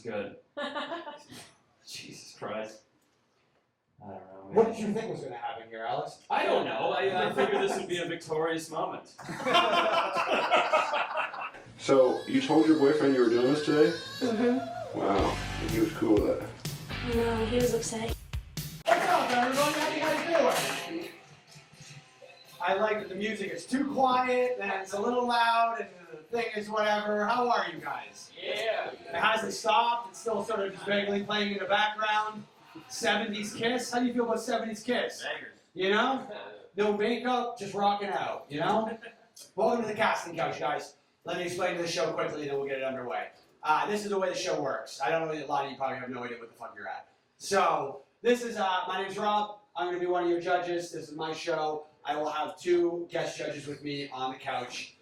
good. Jesus Christ. I don't know. Man. What did you think was going to happen here, Alex? I don't know. I figured this would be a victorious moment. So, you told your boyfriend you were doing this today? Mm-hmm. Wow, and he was cool with that. No, he was upset. What's up, everybody? How you guys doing? I like that the music is too quiet, and it's a little loud, and the thing is whatever. How are you guys? Yeah. It hasn't stopped. It's still sort of just vaguely playing in the background. 70s Kiss. How do you feel about 70s Kiss? Bangers. You know? No makeup, just rocking out, you know? Welcome to the casting couch, guys. Let me explain the show quickly, then we'll get it underway. This is the way the show works. I don't know, a lot of you probably have no idea what the fuck you're at. So, this is, my name's Rob. I'm going to be one of your judges. This is my show. I will have 2 guest judges with me on the couch.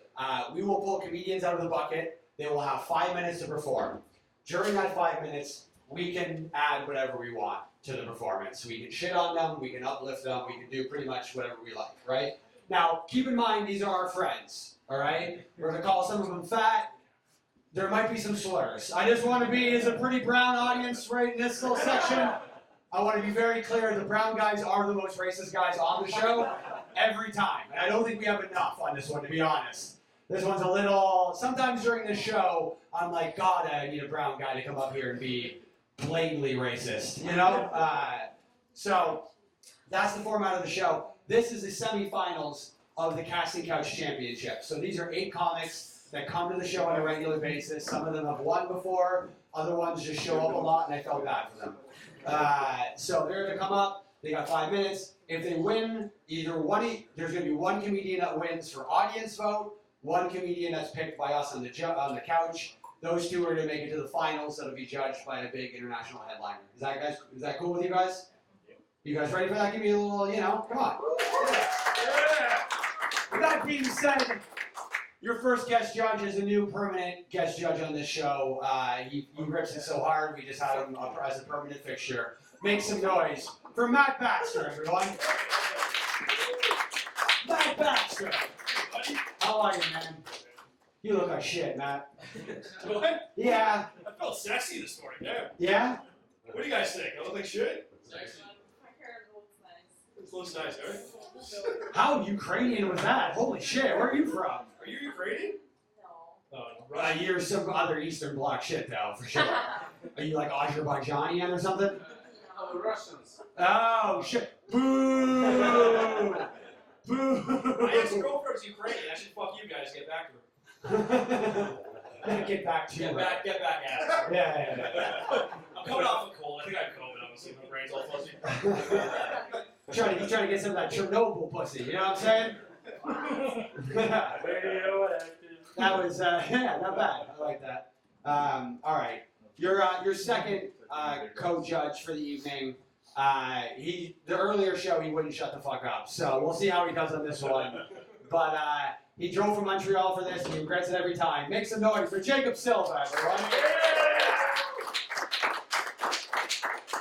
We will pull comedians out of the bucket. They will have 5 minutes to perform. During that 5 minutes, we can add whatever we want to the performance. We can shit on them, we can uplift them, we can do pretty much whatever we like, right? Now, keep in mind, these are our friends, all right? We're going to call some of them fat. There might be some slurs. I just want to be, as a pretty brown audience right in this little section, I want to be very clear, the brown guys are the most racist guys on the show every time. And I don't think we have enough on this one, to be honest. This one's a little, sometimes during the show, I'm like, God, I need a brown guy to come up here and be blatantly racist, you know? So, that's the format of the show. This is the semifinals of the Casting Couch Championship. So these are 8 comics that come to the show on a regular basis. Some of them have won before, other ones just show up a lot, and I felt bad for them. So they're going to come up, they got 5 minutes. If they win, there's going to be 1 comedian that wins for audience vote, 1 comedian that's picked by us on the couch. Those 2 are going to make it to the finals that'll be judged by a big international headliner. Is that cool with you guys? Yeah. You guys ready for that? Give me a little, come on. Yeah. With that being said, your first guest judge is a new permanent guest judge on this show. He rips it so hard, we just had him as a permanent fixture. Make some noise for Matt Baxter, everyone. Matt Baxter. How are you, man? You look like shit, Matt. What? Yeah. I felt sexy this morning, yeah. Yeah? What do you guys think? I look like shit? Sexy. My hair looks nice. It looks nice, right? How Ukrainian was that? Holy shit, where are you from? Are you Ukrainian? No. Oh, right. You're some other Eastern Bloc shit, though, for sure. Are you like Azerbaijanian or something? No, Russians. Oh, shit. Boo! Boo! My ex-girlfriend's Ukrainian. I should fuck you guys. Get back to her. Get back to Get her. back ass. Yeah. I'm coming off a cold. I think I have COVID. Honestly, my brain's all fuzzy. He's trying to get some of that Chernobyl pussy, you know what I'm saying? That was, not bad. I like that. All right. Your second co-judge for the evening, the earlier show he wouldn't shut the fuck up, so we'll see how he does on this one. But he drove from Montreal for this, and he regrets it every time. Make some noise for Jacob Silva, everyone.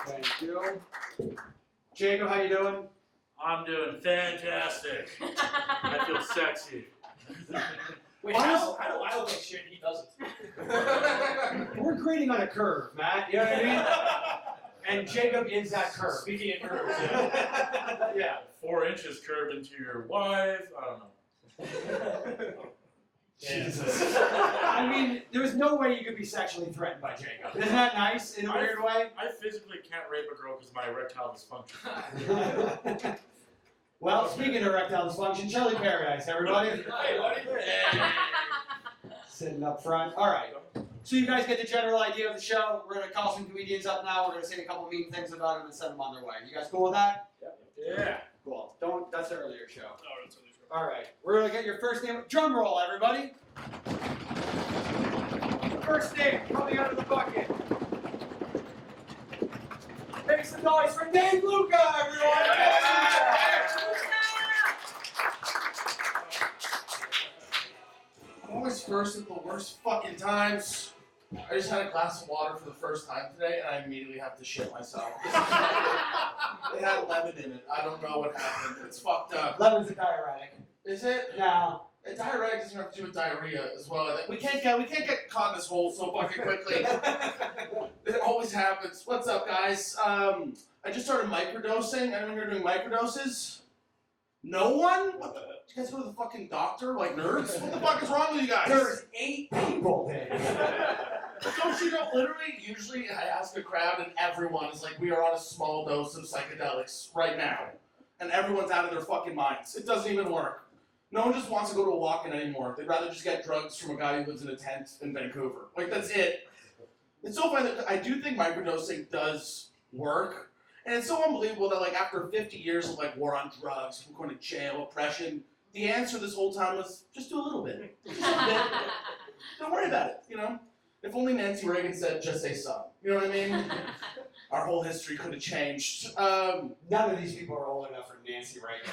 Thank you. Jacob, how you doing? I'm doing fantastic. I feel sexy. Wait, how do I look like shit and he doesn't? We're grading on a curve, Matt. You know what I mean? And Jacob is that curve. Speaking of curves, Yeah. 4 inches curved into your wife. I don't know. Jesus. I mean, there's no way you could be sexually threatened by Jacob. Isn't that nice in a weird way? I physically can't rape a girl because of my erectile dysfunction. Well, speaking of erectile dysfunction, Shelley Paradise, everybody. Hey, buddy. Sitting up front. All right. So you guys get the general idea of the show. We're going to call some comedians up now. We're going to say a couple mean things about them and send them on their way. You guys cool with that? Yeah. Cool. That's the earlier show. Oh, that's what it's All right. We're going to get your first name. Drum roll, everybody. First name coming out of the bucket. Make some noise for Dave Luca, everyone. I'm always first at the worst fucking times. I just had a glass of water for the first time today, and I immediately have to shit myself. It had lemon in it. I don't know what happened. It's fucked up. Lemon's a diuretic. Is it? No. Diuretic doesn't have to do with diarrhea as well. We can't get caught in this hole so fucking quickly. It always happens. What's up, guys? I just started microdosing. Anyone here doing microdoses? No one? What the? You guys go to the fucking doctor like nerds? What the fuck is wrong with you guys? There's 8 people there. Don't you know, literally, usually I ask a crowd and everyone is like, we are on a small dose of psychedelics right now. And everyone's out of their fucking minds. It doesn't even work. No one just wants to go to a walk-in anymore. They'd rather just get drugs from a guy who lives in a tent in Vancouver. Like, that's it. It's so funny that I do think microdosing does work. And it's so unbelievable that, like, after 50 years of, like, war on drugs, people going to jail, oppression, the answer this whole time was, just do a little bit. Just a bit. Don't worry about it, you know? If only Nancy Reagan said, just say some. You know what I mean? Our whole history could have changed. None of these people are old enough for Nancy Reagan.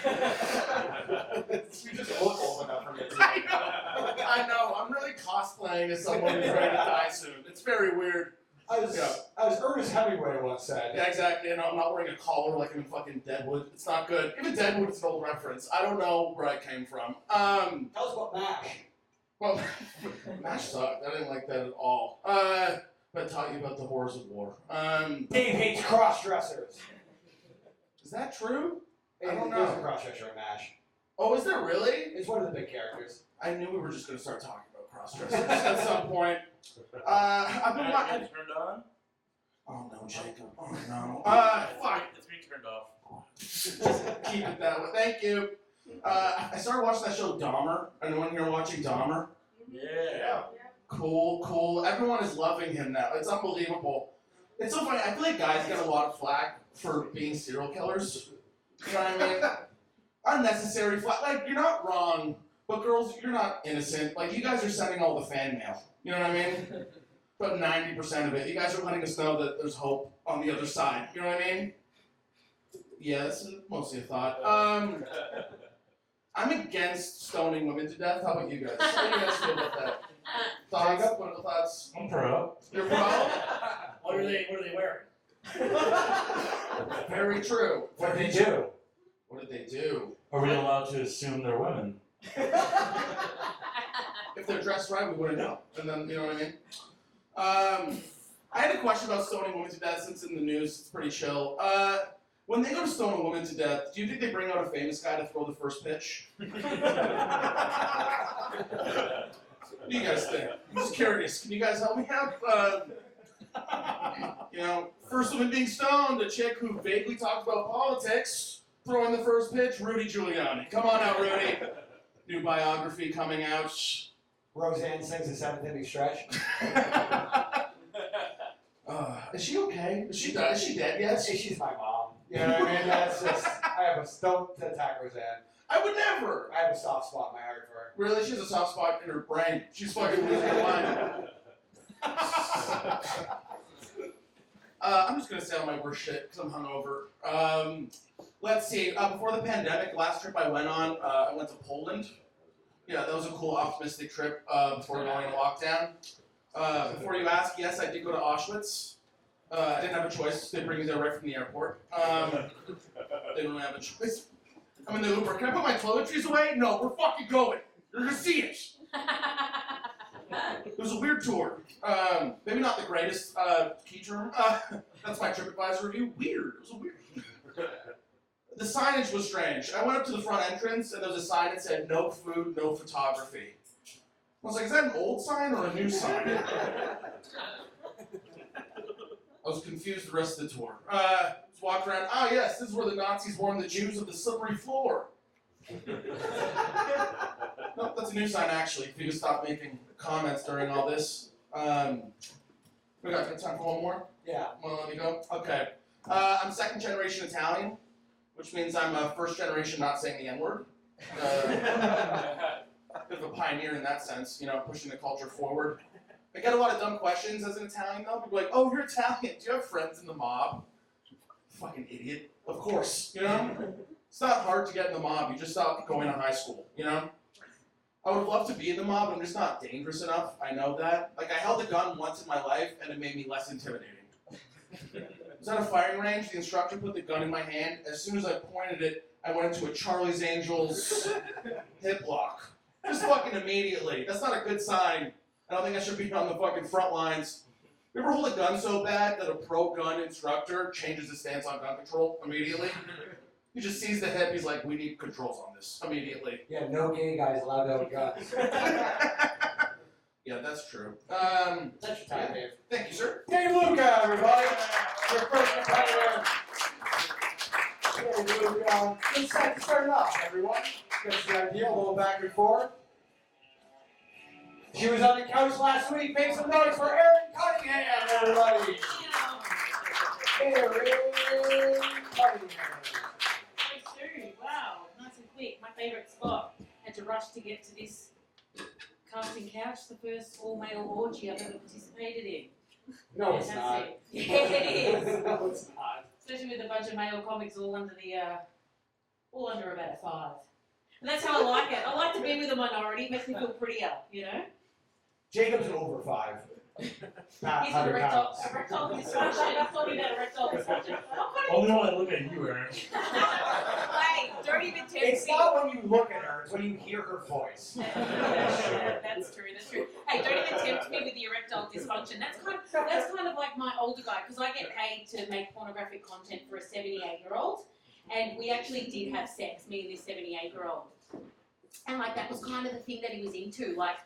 You just look old enough for Nancy Reagan. I know. I'm really cosplaying as someone who's ready to die soon. It's very weird. As Ernest Hemingway once said. Yeah, exactly. And I'm not wearing a collar like I'm in fucking Deadwood. It's not good. Even Deadwood is an old reference. I don't know where I came from. Tell us about MASH. Well, MASH sucked. I didn't like that at all. But taught you about the horrors of war. Dave hates cross-dressers. Is that true? I don't There's a know. cross-dresser in MASH. Oh, is there really? It's one of the big characters. I knew we were just going to start talking about cross-dressers at some point. I've been watching. Turned on? Oh no, Jacob. Oh no. Fuck. It's being turned off. Just keep it that way. Thank you. I started watching that show Dahmer. Anyone here watching Dahmer? Yeah. Cool. Everyone is loving him now. It's unbelievable. It's so funny. I feel like guys get a lot of flack for being serial killers. You know what I mean? Unnecessary flack. Like, you're not wrong, but girls, you're not innocent. Like, you guys are sending all the fan mail. You know what I mean? But 90% of it. You guys are letting us know that there's hope on the other side. You know what I mean? Yeah, that's mostly a thought. I'm against stoning women to death. How about you guys? How do you guys feel about that? Thoughts? What are the thoughts? I'm pro. You're pro? What are they wearing? Very true. What did they do? What did they do? Are we allowed to assume they're women? If they're dressed right, we wouldn't know. And then, you know what I mean? I had a question about stoning women to death since in the news. It's pretty chill. When they go to stone a woman to death, do you think they bring out a famous guy to throw the first pitch? What do you guys think? I'm just curious. Can you guys help me out? You know, first woman being stoned, a chick who vaguely talked about politics, throwing the first pitch, Rudy Giuliani. Come on out, Rudy. New biography coming out. Roseanne sings a 7th inning stretch. Is she okay? Is she dead yet? She's my mom. You know what I mean? That's just, don't attack Roseanne. I would never. I have a soft spot in my heart for her. Really? She has a soft spot in her brain. She's fucking losing her mind. I'm just gonna say all my worst shit because I'm hungover. Let's see. Before the pandemic, last trip I went on, I went to Poland. Yeah, that was a cool, optimistic trip before going into lockdown. Before you ask, yes, I did go to Auschwitz. I didn't have a choice. They bring me there right from the airport. They didn't really have a choice. I'm in the Uber. Can I put my toiletries away? No, we're fucking going. You're gonna see it. It was a weird tour. Maybe not the greatest key term. That's my TripAdvisor review. Weird. It was a weird. The signage was strange. I went up to the front entrance and there was a sign that said "No food, no photography." I was like, "Is that an old sign or a new sign?" I was confused the rest of the tour. Just walked around. Ah, yes, this is where the Nazis warned the Jews of the slippery floor. No, that's a new sign, actually. If you could stop making comments during all this. We got time for one more? Yeah. Want to let me go? Okay. I'm second generation Italian, which means I'm first generation not saying the N-word. Bit of a pioneer in that sense, you know, pushing the culture forward. I get a lot of dumb questions as an Italian, though. People are like, "Oh, you're Italian. Do you have friends in the mob?" Fucking idiot. Of course, you know? It's not hard to get in the mob. You just stop going to high school, you know? I would love to be in the mob. I'm just not dangerous enough. I know that. Like, I held a gun once in my life, and it made me less intimidating. I was at a firing range. The instructor put the gun in my hand. As soon as I pointed it, I went into a Charlie's Angels hip lock. Just fucking immediately. That's not a good sign. I don't think I should be on the fucking front lines. You ever hold a gun so bad that a pro gun instructor changes his stance on gun control immediately? He just sees the hip, he's like, we need controls on this immediately. Yeah, no gay guys allowed to own guns. Yeah, that's true. That's your time, Dave. Thank you, sir. Dave Luca, everybody. Your first competitor. Dave Luca. Let's start it off, everyone. That's the idea, a little back and forth. She was on the couch last week. Make some noise for Erin Cunningham, everybody. Erin Cunningham. Wow, nice and quick. My favourite spot. Had to rush to get to this casting couch, the first all-male orgy I've ever participated in. No, it's not. Fantastic. Yeah, it is. No, it's not. Especially with a bunch of male comics all under all under about a 5. And that's how I like it. I like to be with a minority. It makes me feel prettier, you know? Jacob's an over 5. He's an erectile dysfunction. I'm talking about erectile dysfunction. Only when I look at you, Aaron. Hey, don't even tempt It's me. not when you look at her, it's when you hear her voice. That's true. Hey, don't even tempt me with the erectile dysfunction. That's kind of like my older guy, because I get paid to make pornographic content for a 78-year-old, and we actually did have sex, me and this 78-year-old. And like that was kind of the thing that he was into. Like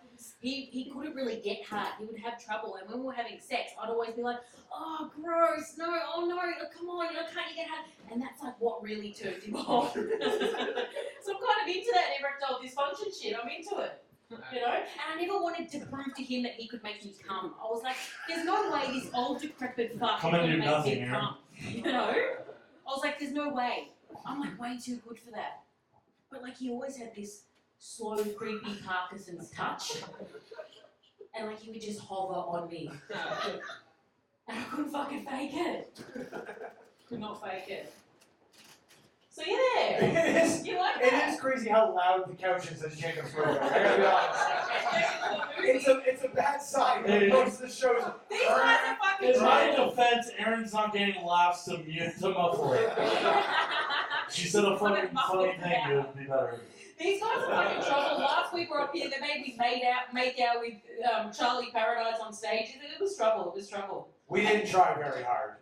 he couldn't really get hard. He would have trouble. And when we were having sex, I'd always be like, oh gross, no, oh no, come on, can't you get hard? And that's like what really turned him on. So I'm kind of into that erectile dysfunction shit. I'm into it. You know? And I never wanted to prove to him that he could make me come. I was like, there's no way this old decrepit fuck is Come gonna and do make nothing, me Aaron. come. You know? I was like, there's no way. I'm like way too good for that. But like he always had this slow, creepy Parkinson's touch. And like he would just hover on me. And I couldn't fucking fake it. Could not fake it. So yeah, It is, you like it that? is crazy how loud the couch is as Jacob's room. I gotta be honest. It's a bad sign. Most of the shows. These guys are fucking In my trouble. defense, Aaron's not getting laughs to mute to muffle it. She said a funny thing, it would be better. These guys are fucking trouble. Last week we're up here, they made me make out with Charlie Paradise on stage. It was trouble. It was trouble. We didn't try very hard.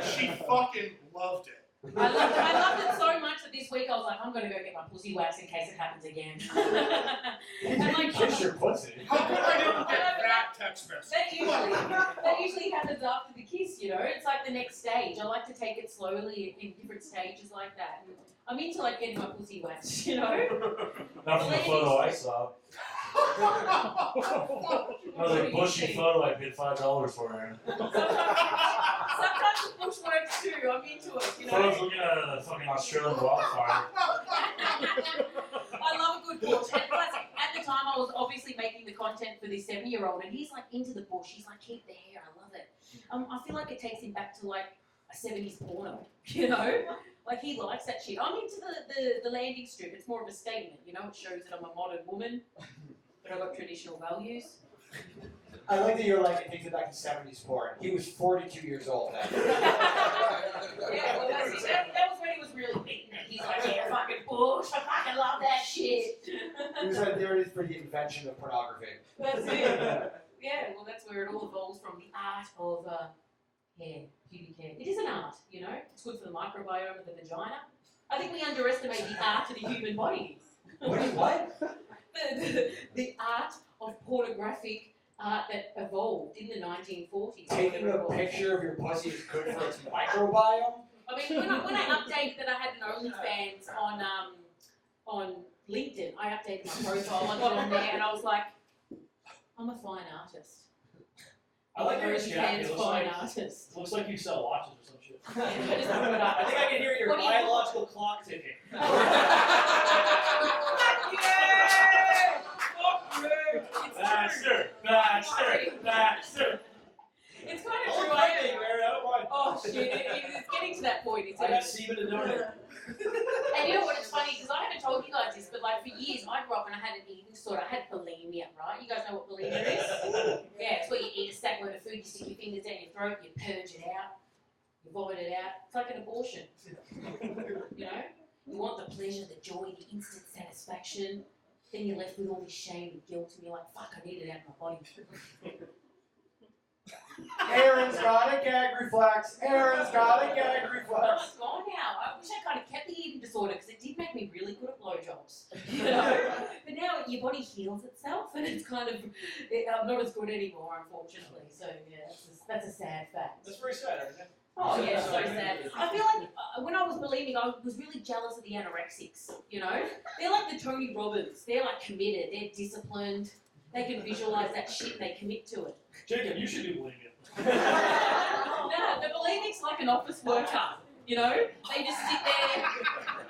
She fucking loved it. I loved it so much that this week I was like, I'm gonna go get my pussy waxed in case it happens again. You And like, didn't kiss your pussy. How come I didn't get that text message? that usually happens after the kiss, you know? It's like the next stage. I like to take it slowly in different stages like that. And I'm into like getting my pussy waxed, you know? Not from the photo I saw. Another bushy photo I paid $5 for, Aaron. Sometimes the bush works too. I'm into it, you know? Photos looking at a fucking Australian wildfire. I love a good bush. And plus, at the time, I was obviously making the content for this 7-year-old, and he's like into the bush. He's like, keep the hair. I love it. I feel like it takes him back to like a 70s porno, you know? Like he likes that shit. I'm into the landing strip. It's more of a statement, you know? It shows that I'm a modern woman, but I've got traditional values. I like that you're like, it takes it back to 70s porn. He was 42 years old then. Yeah, well, that was when he was really beating it. He's like, yeah, fucking bush. I fucking love that shit. He was like, there it is for the invention of pornography. That's it. Yeah, well, that's where it all evolves from, the art of hair, beauty care. It is an art, you know. It's good for the microbiome of the vagina. I think we underestimate the art of the human body. What? The art of pornographic art that evolved in the 1940s. Taking a picture of your pussy is good for its microbiome? I mean, when I updated that I had an OnlyFans on LinkedIn, I updated my profile. I got on there and I was like, I'm a fine artist. I like your jacket. OnlyFans fine artist. Looks like you sell watches or some shit. I just put it up. I think I can hear your What do you- biological clock ticking. Fuck you! Fuck you! It's true. Baxter. It's kind of I'll true. play it, Mary. I don't mind. Oh shit! It's getting to that point. It's I got semen to donate. And you know what? It's funny because I haven't told you guys this, but like for years I grew up and I had an eating disorder. I had bulimia, right? You guys know what bulimia is? Yeah, it's where you eat a stack load of food, you stick your fingers down your throat, you purge it out, you vomit it out. It's like an abortion. You know? You want the pleasure, the joy, the instant satisfaction. then you're left with all this shame and guilt, and you're like, fuck, I need it out of my body. Aaron's got a gag reflex. Aaron's got a gag Well, reflex. it's gone now. I wish I kind of kept the eating disorder because it did make me really good at blowjobs. You know? But now your body heals itself, and it's kind of I'm not as good anymore, unfortunately. So yeah, that's a sad fact. That's very sad, isn't it? Oh yeah, so sad. I feel like when I was bulimic, I was really jealous of the anorexics. You know, they're like the Tony Robbins. They're like committed. They're disciplined. They can visualize that shit and they commit to it. Jacob, you should do bulimia. No, the bulimic's like an office worker. You know, they just sit there.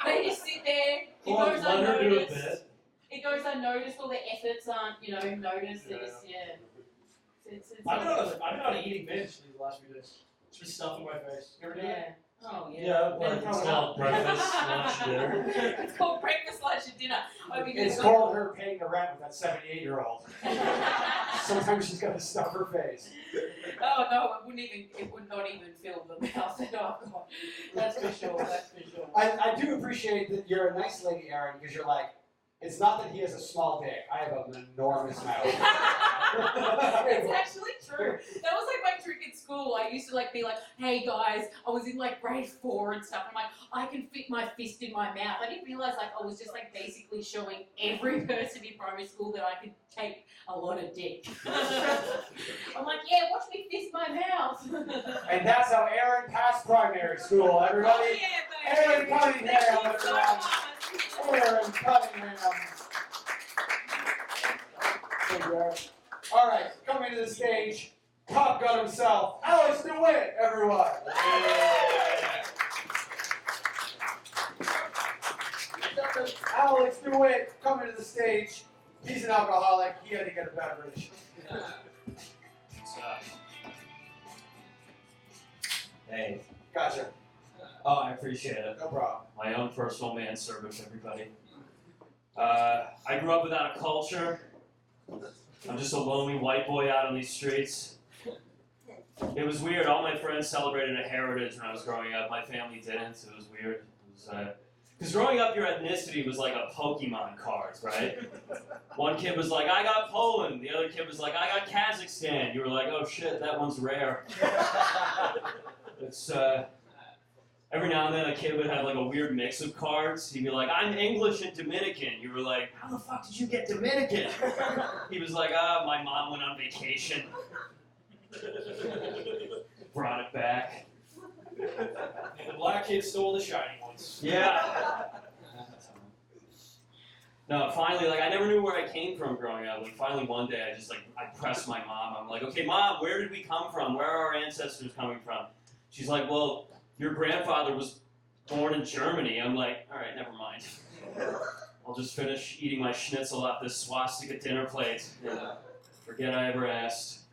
They just sit there. It Well, goes let her do a unnoticed. bit. It goes unnoticed. All their efforts aren't, noticed. They just, yeah. It's I've been on an eating binge these last few days. Just been stuffing my face. You ever do that? yeah. Oh yeah. Yeah, like it's called breakfast, lunch, dinner. It's called breakfast, lunch, and dinner. I mean, It's called her paying the rent with that 78-year-old. Sometimes she's got to stuff her face. Oh no, it would not even fill the mouth that I've got. That's for sure. That's for sure. I do appreciate that you're a nice lady, Aaron, because you're like, it's not that he has a small dick. I have an enormous mouth. It's actually true. That was like my trick in school. I used to be like, hey guys, I was in like grade 4 and stuff. I'm like, I can fit my fist in my mouth. I didn't realize I was just like basically showing every person in primary school that I could take a lot of dick. I'm like, yeah, watch me fist my mouth. And that's how Aaron passed primary school, everybody. Oh, yeah, baby. Aaron Cunningham, Thank you so everyone. much. Aaron Cunningham. Thank you, Aaron. All right, coming to the stage, Top Gun himself, Alex DeWitt, everyone. Alex DeWitt coming to the stage. He's an alcoholic. He had to get a beverage. Hey. Gotcha. Oh, I appreciate it. No problem. My own personal manservant, everybody. I grew up without a culture. I'm just a lonely white boy out on these streets. It was weird. All my friends celebrated a heritage when I was growing up. My family didn't. It was weird. Because growing up, your ethnicity was like a Pokemon cards, right? One kid was like, I got Poland. The other kid was like, I got Kazakhstan. You were like, oh shit, that one's rare. It's, every now and then a kid would have like a weird mix of cards. He'd be like, I'm English and Dominican. You were like, how the fuck did you get Dominican? He was like, my mom went on vacation. Brought it back. The black kid stole the shiny ones. Yeah. No, finally, I never knew where I came from growing up. And finally one day I pressed my mom. I'm like, okay, Mom, where did we come from? Where are our ancestors coming from? She's like, well, your grandfather was born in Germany. I'm like, all right, never mind. I'll just finish eating my schnitzel off this swastika dinner plate. Yeah. Forget I ever asked.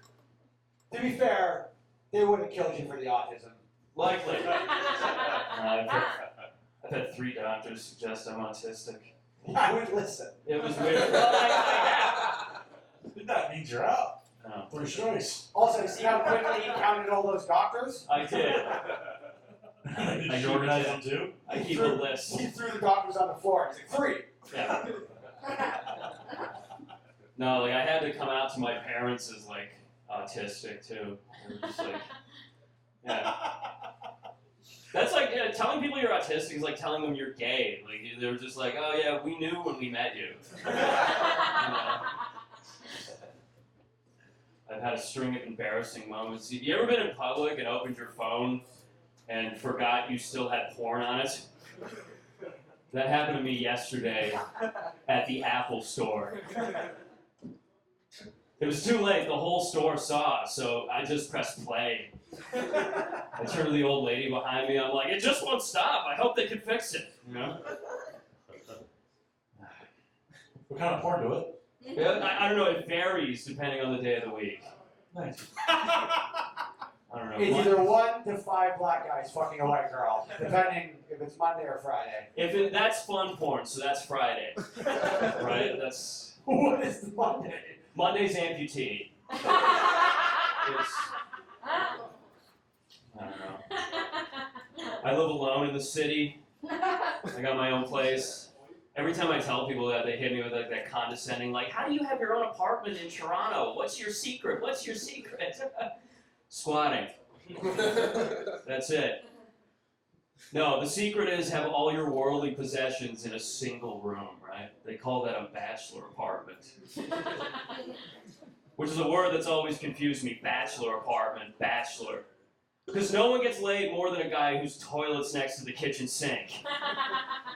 To be fair, they would have killed you for the autism. Likely. I've had 3 doctors suggest I'm autistic. I would listen. It was weird. That means you're out. No. First choice. Also, see how quickly he counted all those doctors? I did. Did you organize them too? I keep a list. He threw the doctors on the floor. He's like, 3. Yeah. No, I had to come out to my parents as autistic too. They were just yeah. That's telling people you're autistic is like telling them you're gay. They were just like, oh yeah, we knew when we met you. I've had a string of embarrassing moments. Have you ever been in public and opened your phone and forgot you still had porn on it? That happened to me yesterday at the Apple store. It was too late. The whole store saw, so I just pressed play. I turned to the old lady behind me. I'm like, it just won't stop. I hope they can fix it. You know? What kind of porn do it? Yeah, I don't know. It varies depending on the day of the week. Nice. I don't know. It's either 1 to 5 black guys fucking a white girl, depending if it's Monday or Friday. That's fun porn, so that's Friday, right? That's What is Monday? Monday's amputee. It's, I don't know. I live alone in the city. I got my own place. Every time I tell people that, they hit me with like that condescending, like, how do you have your own apartment in Toronto? What's your secret? What's your secret? Squatting. That's it. No, the secret is have all your worldly possessions in a single room, right? They call that a bachelor apartment. Which is a word that's always confused me. Bachelor apartment, bachelor. Because no one gets laid more than a guy whose toilet's next to the kitchen sink.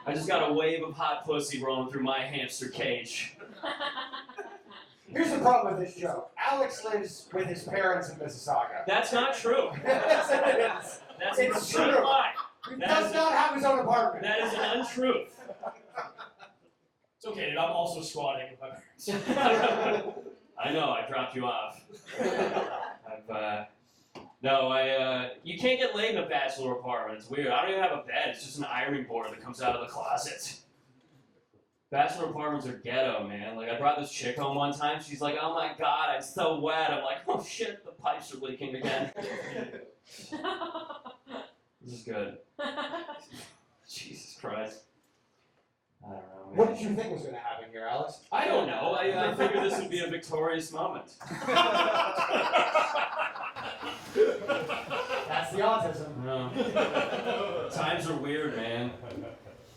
I just got a wave of hot pussy rolling through my hamster cage. Here's the problem with this joke. Alex lives with his parents in Mississauga. That's not true. Yes, it is. That's It's a complete true. lie. He That does is- not have his own apartment. That is an untruth. It's okay, dude. I'm also squatting with my parents. I know, I dropped you off. You can't get laid in a bachelor apartment. It's weird. I don't even have a bed. It's just an ironing board that comes out of the closet. Bachelor apartments are ghetto, man. Like, I brought this chick home one time. She's like, oh my God, I'm so wet. I'm like, oh shit, the pipes are leaking again. This is good. Jesus Christ. I don't know, man. What did you think was going to happen here, Alex? I don't know. I figured this would be a victorious moment. That's the autism. No. Times are weird, man.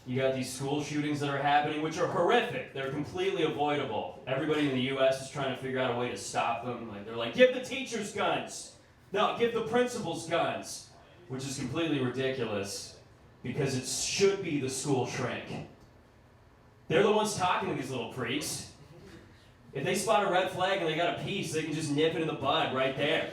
You got these school shootings that are happening, which are horrific. They're completely avoidable. Everybody in the U.S. is trying to figure out a way to stop them. Like, they're like, give the teachers guns. No, give the principals guns. Which is completely ridiculous because it should be the school shrink. They're the ones talking to these little freaks. If they spot a red flag and they got a piece, they can just nip it in the bud right there.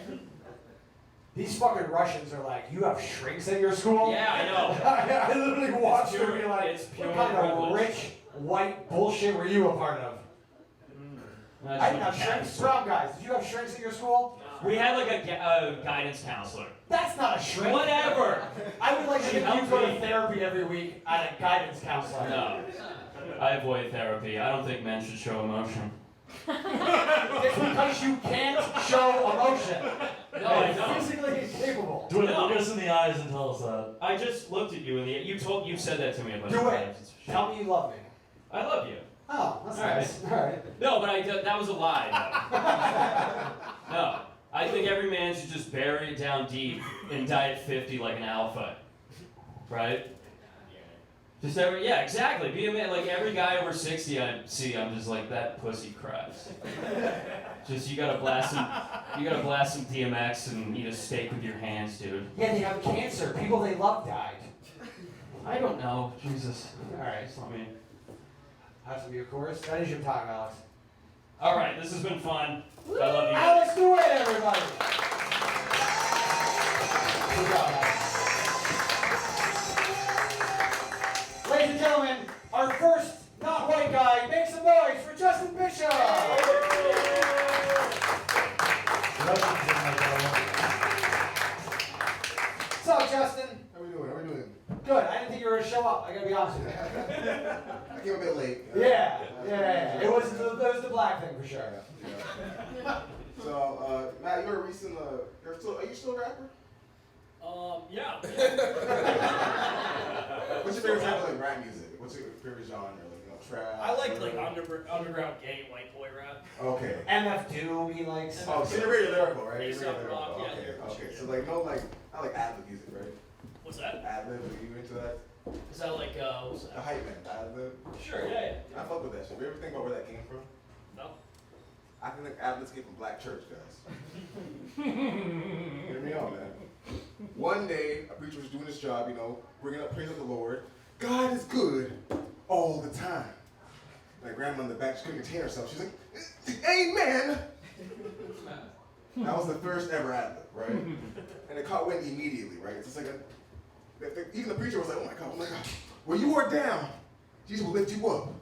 These fucking Russians are like, you have shrinks at your school? Yeah, I know. I literally watched them be like, It's pure what kind of privilege. rich, white bullshit were you a part of? I didn't have shrinks. Brown guys, did you have shrinks at your school? We had like a guidance counselor. That's not a shrink. Whatever. I would like to She get you helped go to me. therapy every week at a guidance counselor. No. I avoid therapy. I don't think men should show emotion. It's because you can't show emotion. No, I You're don't. physically incapable. Do it. No. Look us in the eyes and tell us that. I just looked at you in the you said that to me a bunch Do of it. times. Tell me you love me. I love you. Oh, that's All right. nice. All right. No, but that was a lie. Though. No. I think every man should just bury it down deep and die at 50 like an alpha. Right? Just yeah, exactly. Be a man. Like every guy over 60 I see, I'm just like, that pussy cries. Just you gotta blast some DMX and eat a steak with your hands, dude. Yeah, they have cancer. People they love died. I don't know. Jesus. All right. Just let me. Has to be a chorus. That is your time, Alex. All right, this has been fun. I love you. Alex, do it, everybody. Good job, Alex. Ladies and gentlemen, our first not white guy, make some noise for Justin Bishop. What's up, Justin? How we doing? How we doing? Good. I didn't think you were going to show up. I got to be honest with you. I came a bit late. Yeah. It was the black thing for sure. Yeah. So, Matt, you're a recent. Are you still a rapper? Yeah. What's your favorite type of like rap music? What's your favorite genre? Like, trap? I like underground gay white boy rap. Okay. MF Doom, he likes. Oh, so you're very lyrical, right? Bass You're very up lyrical. rock, yeah, Okay. lyrical Okay. shit. So like no like I like ad lib music, right? What's that? Ad lib, are you into that? Is that like what's The that? hype man, ad lib. Sure, yeah. I fuck with that shit. You ever think about where that came from? No. I think like ad libs came from black church guys. Hear me out, man. One day, a preacher was doing his job, bringing up praise of the Lord. God is good all the time. My grandma in the back, she couldn't contain herself. She's like, amen. That was the first ever ad lib, right? And it caught wind immediately, right? It's just like even the preacher was like, oh my God. When you are down, Jesus will lift you up.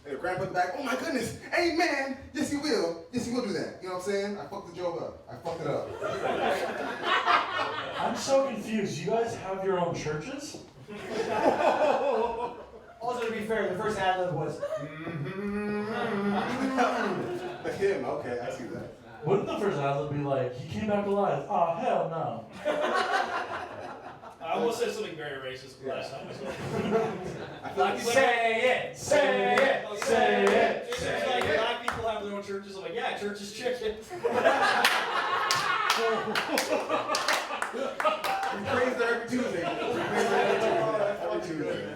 And the grandpa in the back, oh my goodness, amen. Yes, he will. Yes, he will do that. You know what I'm saying? I fucked the joke up. I fucked it up. I'm so confused. You guys have your own churches? Also, to be fair, the first ad lib was. The hymn, okay, I see that. Wouldn't the first ad lib be like, he came back alive? Oh, hell no. I almost said something very racist last time as well. I feel like Say it. Say it. Say it. It's like black people have their own churches. I'm like, yeah, church is chicken. we praise there every Tuesday. Every Tuesday.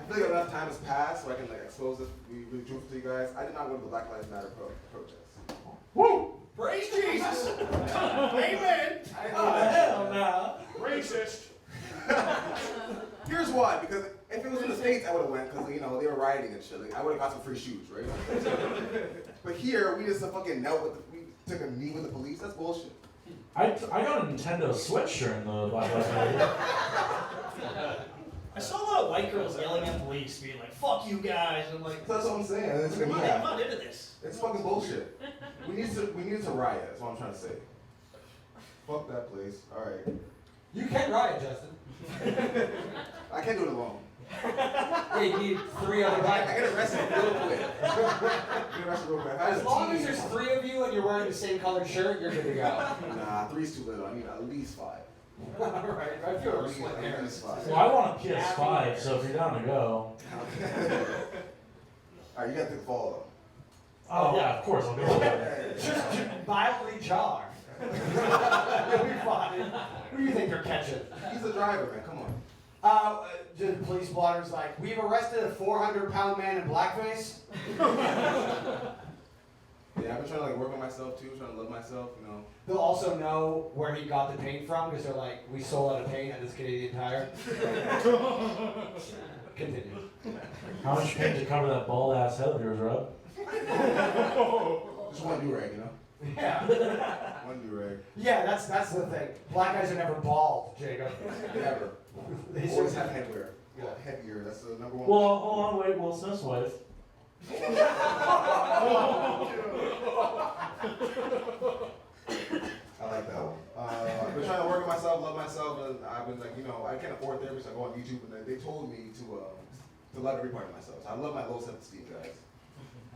I feel like enough time has passed so I can like expose this, be really truthful to you guys. I did not go to the Black Lives Matter protest. Woo! Praise Jesus! Amen! Hell no. Racist! Here's why, because if it was in the States, I would have went, because, you know, they were rioting and shit. Like, I would have got some free shoes, right? But here, we just fucking knelt with we took a knee with the police. That's bullshit. I got a Nintendo Switch during the Black Lives Matter. I saw a lot of white girls yelling at police, being like, fuck you guys. And I'm like, That's what I'm saying. It's I'm gonna be not into this. It's fucking bullshit. We need to riot. That's what I'm trying to say. Fuck that place. All right. You can riot, Justin. I can't do it alone. Yeah, you need 3 other I guys. get arrested real quick. Get arrested real quick. If I had As a long team- as there's 3 of you and you're wearing the same colored shirt, you're good to go. Nah, 3's too little. I need at least 5. Alright, I feel I we're need splitting at hairs. least 5. Well, I want a PS5, so if you're down to go. Alright, you gotta pick fall though. Oh yeah, of course I'll go. Just mildly jog. You'll be fine. Who do you think they're catching? He's the driver, man. Come on. The police blotter's like, we've arrested a 400-pound man in blackface. Yeah, I've been trying to like work on myself too, trying to love myself, you know. They'll also know where he got the paint from because they're like, we sold out of paint at this Canadian Tire. Continue. How much paint to cover that bald ass head of yours, Rob? Just one do-rag, you know. Yeah. One do-rag. Yeah, that's the thing. Black guys are never bald, Jacob. Never. They They always sort have headwear. Yeah, headgear. That's the number one. Well, hold on, wait, Will Smith's wife. I like that one. I've been trying to work on myself, love myself, and I've been like, you know, I can't afford therapy, so I go on YouTube, and they told me to love every part of myself. So I love my low self-esteem, guys.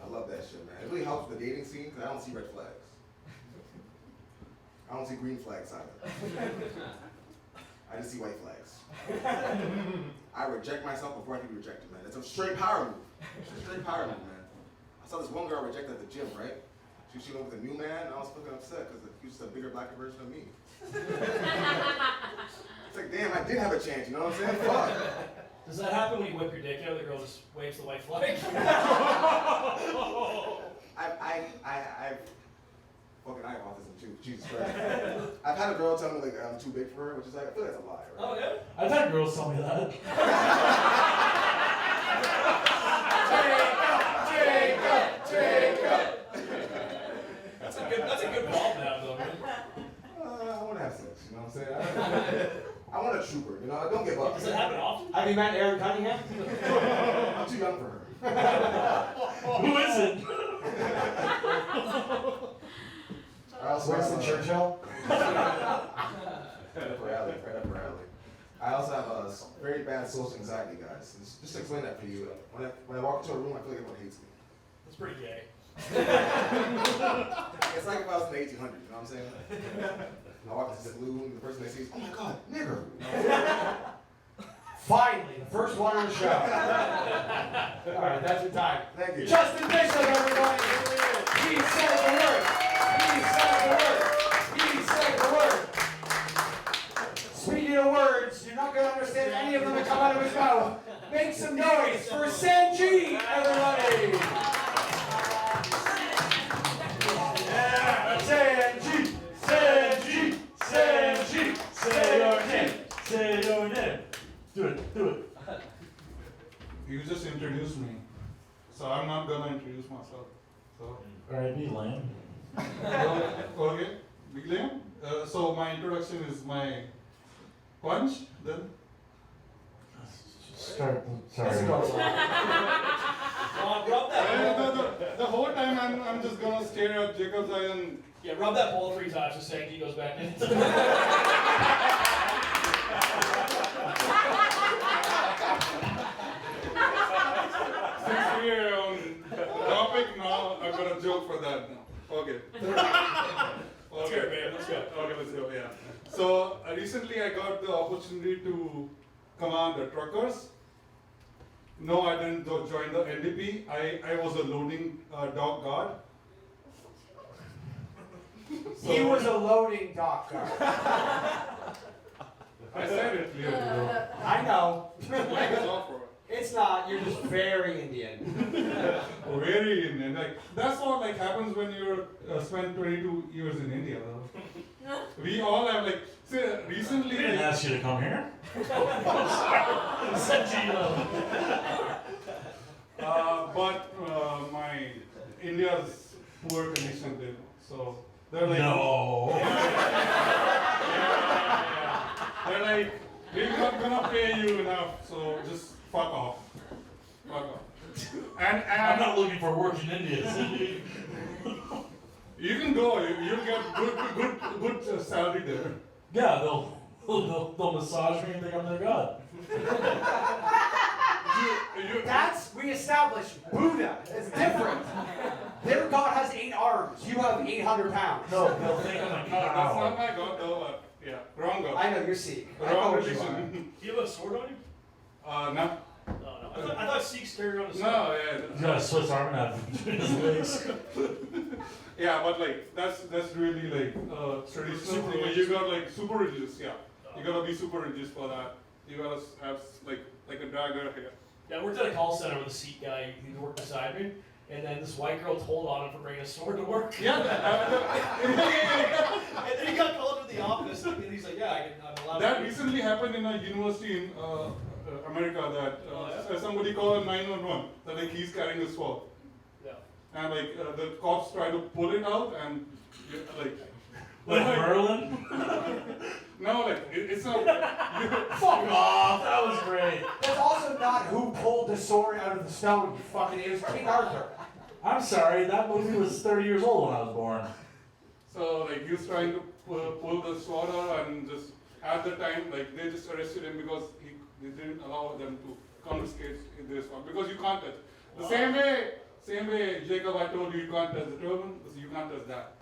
I love that shit, man. It really helps with the dating scene because I don't see red flags. I don't see green flags either. I just see white flags. I reject myself before I can be rejected, man. It's a straight power move. It's a straight power move, man. I saw this one girl rejected at the gym, right? She went with a new man, and I was fucking upset because he was just a bigger, blacker version of me. It's like, damn, I did have a chance, you know what I'm saying? Fuck. Does that happen when you whip your dick out? The girl just waves the white flag. I've fucking I have autism too. Jesus Christ. I've had a girl tell me like I'm too big for her, which is like I feel like that's a lie, right? Oh, yeah? I've had girls tell me that. Jacob. That's a good ball now, though, man. I want to have sex, you know what I'm saying? I want a trooper, you know? Don't give up. Does that happen often? Have you met Aaron Cunningham? I'm too young for her. Who is it? I also Winston have, Churchill? right up her alley, right up her alley. I also have a very bad social anxiety, guys. Just to explain that for you. When I walk into a room, I feel like everyone hates me. That's pretty gay. It's like if I was in the 1800s, you know what I'm saying? I walk into the saloon, the person they see is, oh my god, nigger! Finally, the first one on the show. Alright, that's your time. Thank you. Justin Bishop, everybody! He said the word! He said the word! He said the word! Speaking of words, you're not going to understand any of them that come out of his mouth. Make some noise for Sanji, everybody! Yeah, Sanji! Sanji! Sanji! Say your name. Say your name. Do it. Do it. You just introduced me, so I'm not gonna introduce myself. So, Alright, be lame. okay, William. So my introduction is my punch. Then Start. Let's Sorry. go. Rub that ball. the whole time I'm just gonna stare at Jacob's eye and Yeah, rub that ball 3 times just saying he goes back in. since we're on topic now, I've got a joke for that now. Okay. Let's go, man. Let's go. Okay, let's go. Yeah. So recently I got the opportunity to command the truckers. No, I didn't join the NDP. I was a loading dock guard. He was a loading dock guard. I said it clearly. Though. I know. Flag is off for it. It's not. You're just very Indian. Very Indian. Like that's what like happens when you spend 22 years in India. Though. We all have like. See, recently. We didn't ask you to come here. But my India's poor condition did. So they're like. No. They're like, we're not gonna pay you enough, so just fuck off. Fuck off. And I'm not looking for work in India. you can go. You'll get good salary there. Yeah, they'll massage me and think I'm their god. That's, we established Buddha. It's different. Their God has 8 arms. You have 800 pounds. No, they'll think I'm a No, that's cow. not my god though. Yeah, wrong god. I know you're Sikh. I know Wrong what you are. religion. Do you have a sword on you? No. No. I thought Sikhs carry around a sword. No, He's got a Swiss Army knife between his legs. yeah, but like that's really like traditional Super thing. religious. You got like super religious, yeah. You gotta be super religious for that. You gotta have like a dagger here. Yeah, I worked at a call center with a Sikh guy. He worked beside me, and then this white girl told on him for bringing a sword to work. Yeah, And then he got called to the office, and he's like, "Yeah, I'm allowed." that to recently happened in a university in America that somebody called 911 that like he's carrying a sword. Yeah. And like the cops try to pull it out and like. Like Merlin? No, like it's not. Fuck off! That was great. That's also not who pulled the sword out of the stone, you fucking idiot. It was King Arthur. I'm sorry, that movie was 30 years old when I was born. So like he was trying to pull the sword out and just at the time like they just arrested him because they didn't allow them to confiscate their sword because you can't touch. The same way Jacob I told you can't touch the turban, so you can't touch that.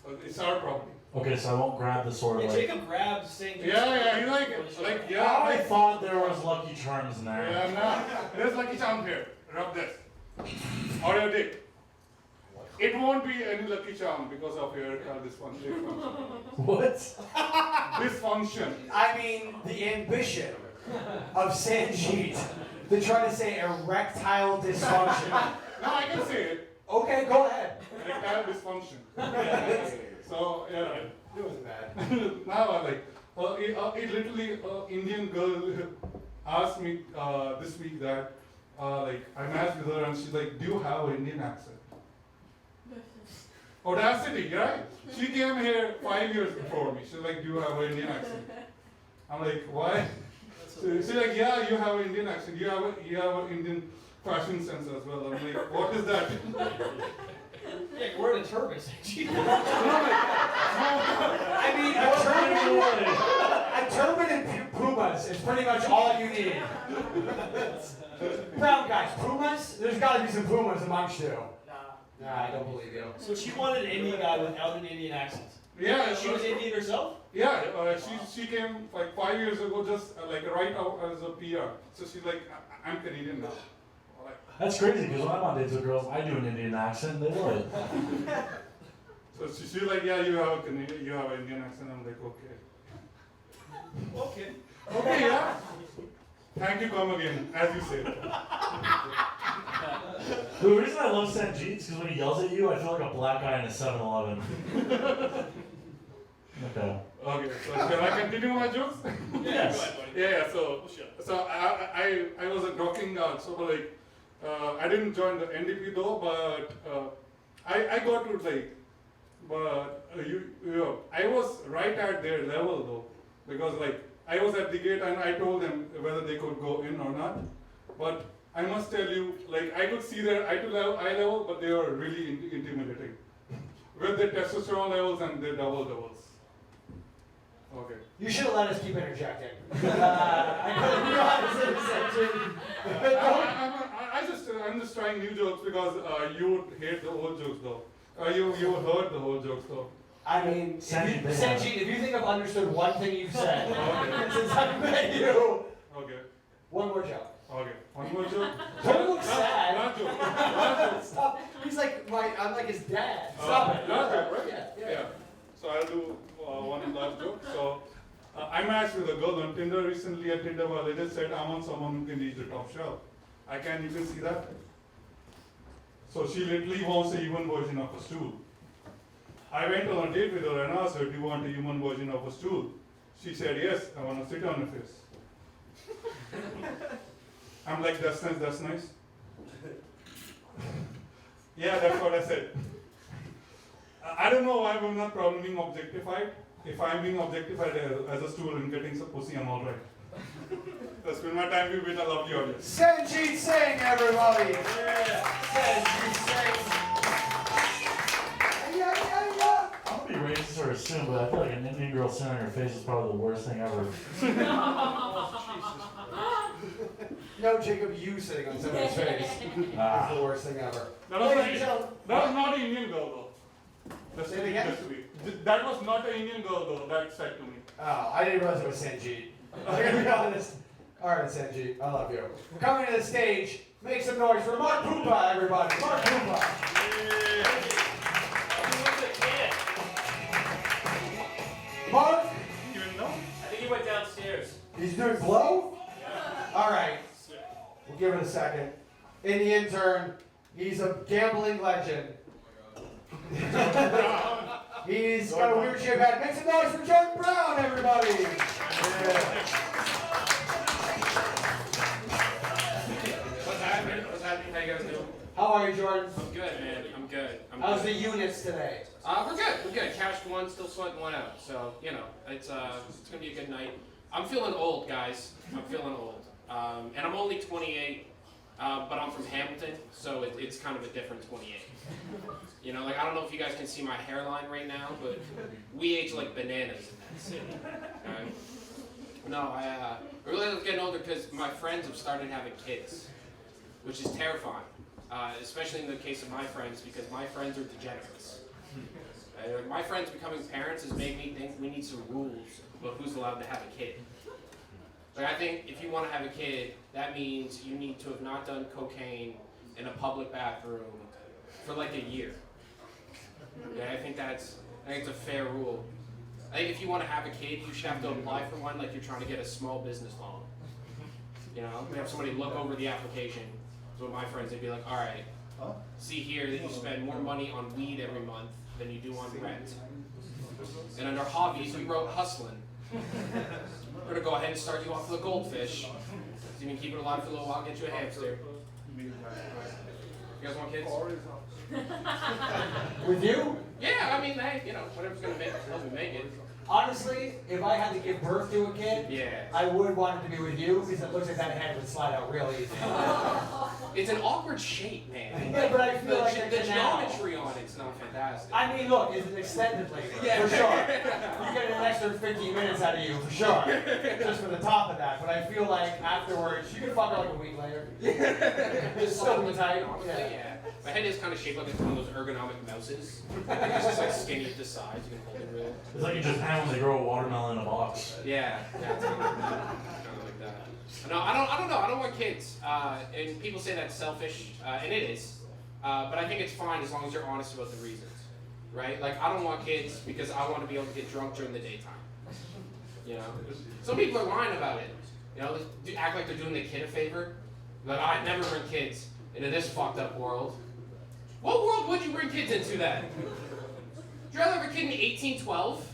So it's our property. Okay, so I won't grab the sword. And Like, Jacob grabbed St. Yeah, he's like yeah. I Like, thought there was Lucky Charms in there. yeah, no. There's Lucky Charm here. Rub this. Or your dick. It won't be any Lucky Charm because of your dysfunction. What? Dysfunction. I mean, the ambition of Sanjeet to try to say erectile dysfunction. No, I can say it. Okay, go ahead. Erectile dysfunction. So yeah. It wasn't bad. Now like it literally Indian girl asked me this week that like I matched with her and she's like, do you have an Indian accent? Audacity, right? She came here 5 years before me. She's like, do you have an Indian accent? I'm like, why? She's like, yeah, you have an Indian accent. You have an Indian fashion sense as well. I'm like, what is that? Yeah, you're wearing a turban, St. I mean, a turban and pumas is pretty much all you need. Brown guys, pumas? There's got to be some pumas amongst you. Nah, I don't believe you. So she wanted an Indian guy without an Indian accent. Yeah, She was Indian herself? Yeah, she came like 5 years ago, just like right out as a PR. So she's like, I'm Canadian now. Like, That's crazy because when I'm on dates with girls, I do an Indian accent. They love it. so she's like, yeah, you have an Indian accent. I'm like, okay. Okay. Okay, yeah. Thank you, come again, as you said. The reason I love Sanjeet is because when he yells at you, I feel like a black guy in a 7-Eleven. Okay. Okay, so shall I continue my jokes? Yes. Go ahead, buddy. Yeah, so I was a docking guard, so like I didn't join the NDP though, but I got to like, but I was right at their level though, because like I was at the gate and I told them whether they could go in or not, but I must tell you, like I could see their eye level, but they were really intimidating with their testosterone levels and their doubles. Okay. You should have let us keep interjecting. I couldn't realize it was such I'm just trying new jokes because you would hate the old jokes though. You heard the old jokes though. I mean, Sanjeet, Sanjeet, if you think I've understood one thing you've said Okay. since I've met you, Okay. one more joke. Okay. One more joke. Don't look sad. Last joke. Last joke. Stop. He's like I'm like his dad. Stop it. Last joke, right? Yeah. So I'll do one last joke. So I matched with a girl on Tinder recently. At Tinder, well, they just said I want someone who can reach the top shelf. You can see that. So she literally wants a human version of a stool. I went on a date with her and asked her, "Do you want a human version of a stool?" She said, "Yes, I want to sit on your face." I'm like, "That's nice, that's nice." Yeah, that's what I said. I don't know why I'm not probably being objectified. If I'm being objectified as a stool and getting some pussy, I'm alright. That's been my time with a lovely audience. Sanjeet Singh, everybody. Yeah. Sanjeet Singh. Yeah. I'm gonna be racist or assume, but I feel like an Indian girl sitting on your face is probably the worst thing ever. No, Jacob, you sitting on someone's face is the worst thing ever. That was Ladies and gentlemen. not an Indian girl though. That's Say it again? just to be. That was not an Indian girl though. That said to me. Oh, I didn't realize it was Sanjeet. I'm gonna be honest. All right, Sanjeet, I love you. Coming to the stage, make some noise for Mark Pupa, everybody. Mark Pupa. Mark, Even though. I think he went downstairs. he's doing blow? All right, we'll give it a second. In the intern, he's a gambling legend. He's got a weird shape head. Make some noise for Jordan Brown, everybody. Yeah. What's happening? What's happening? How you guys doing? How are you, Jordan? I'm good, man. I'm good. How's the units today? We're good. We're good. Cashed one, still sweating one out. So it's gonna be a good night. I'm feeling old, guys. I'm feeling old. And I'm only 28, but I'm from Hamilton, so it's kind of a different 28. Like I don't know if you guys can see my hairline right now, but we age like bananas in that city. Okay? No, I realize I'm getting older because my friends have started having kids, which is terrifying. Especially in the case of my friends, because my friends are degenerates. My friends becoming parents has made me think we need some rules about who's allowed to have a kid. Like I think if you want to have a kid, that means you need to have not done cocaine in a public bathroom for like a year. Yeah, I think it's a fair rule. I think if you want to have a kid, you should have to apply for one like you're trying to get a small business loan. We have somebody look over the application. So my friends, they'd be like, all right, see here that you spend more money on weed every month than you do on rent. And under hobbies, we wrote hustling. We're gonna go ahead and start you off with a goldfish. So you can keep it alive for a little while, get you a hamster. You guys want kids? With you? Yeah, I mean, hey, whatever's gonna help me make it. Honestly, if I had to give birth to a kid, Yeah. I would want it to be with you because it looks like that head would slide out real easy. It's an awkward shape, man. Yeah, but I feel like the it's now. geometry on it's not fantastic. I mean, look, it's an extended labor, Yeah. for sure. You get an extra 15 minutes out of you, for sure. Just for the top of that. But I feel like afterwards, you can fuck her like a week later. Just still be tight. Yeah. My head is kind of shaped like it's one of those ergonomic mouses. It's just like skinny at the sides. You can hold it real. It's like you just have when they grow a watermelon in a box. Yeah, it's kind of like that. Kind of like that. No, I don't know. I don't want kids. And people say that's selfish, and it is. But I think it's fine as long as you're honest about the reasons, right? Like I don't want kids because I want to be able to get drunk during the daytime. Some people are lying about it. They act like they're doing the kid a favor. Like I'd never bring kids into this fucked up world. What world would you bring kids into then? Would you rather have a kid in 1812?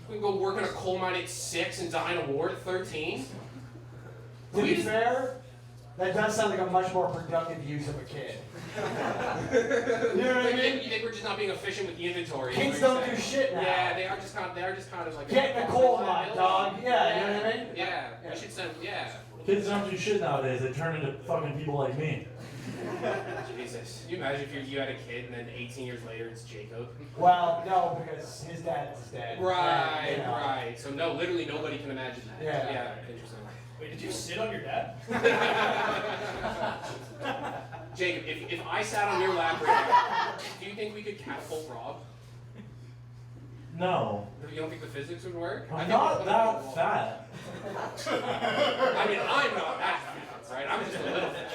We can go work in a coal mine at 6 and die in a war at 13? To be fair, that does sound like a much more productive use of a kid. You know what I mean? You think we're just not being efficient with the inventory? Kids don't do shit now. Yeah, they are just kind of like Get in a coal mine, dog. Yeah, you know what I mean? Yeah, we should send. Yeah. Kids don't do shit nowadays. They turn into fucking people like me. Jesus. Can you imagine if you had a kid and then 18 years later it's Jacob? Well, no, because his dad is dead. Right, And, right. So no, literally nobody can imagine that. Yeah. Yeah, interesting. Wait, did you sit on your dad? Jacob, if I sat on your lap right now, do you think we could catapult Rob? No. You don't think the physics would work? I'm not that fat. I mean, I'm not that fat, right? I'm just a little fat.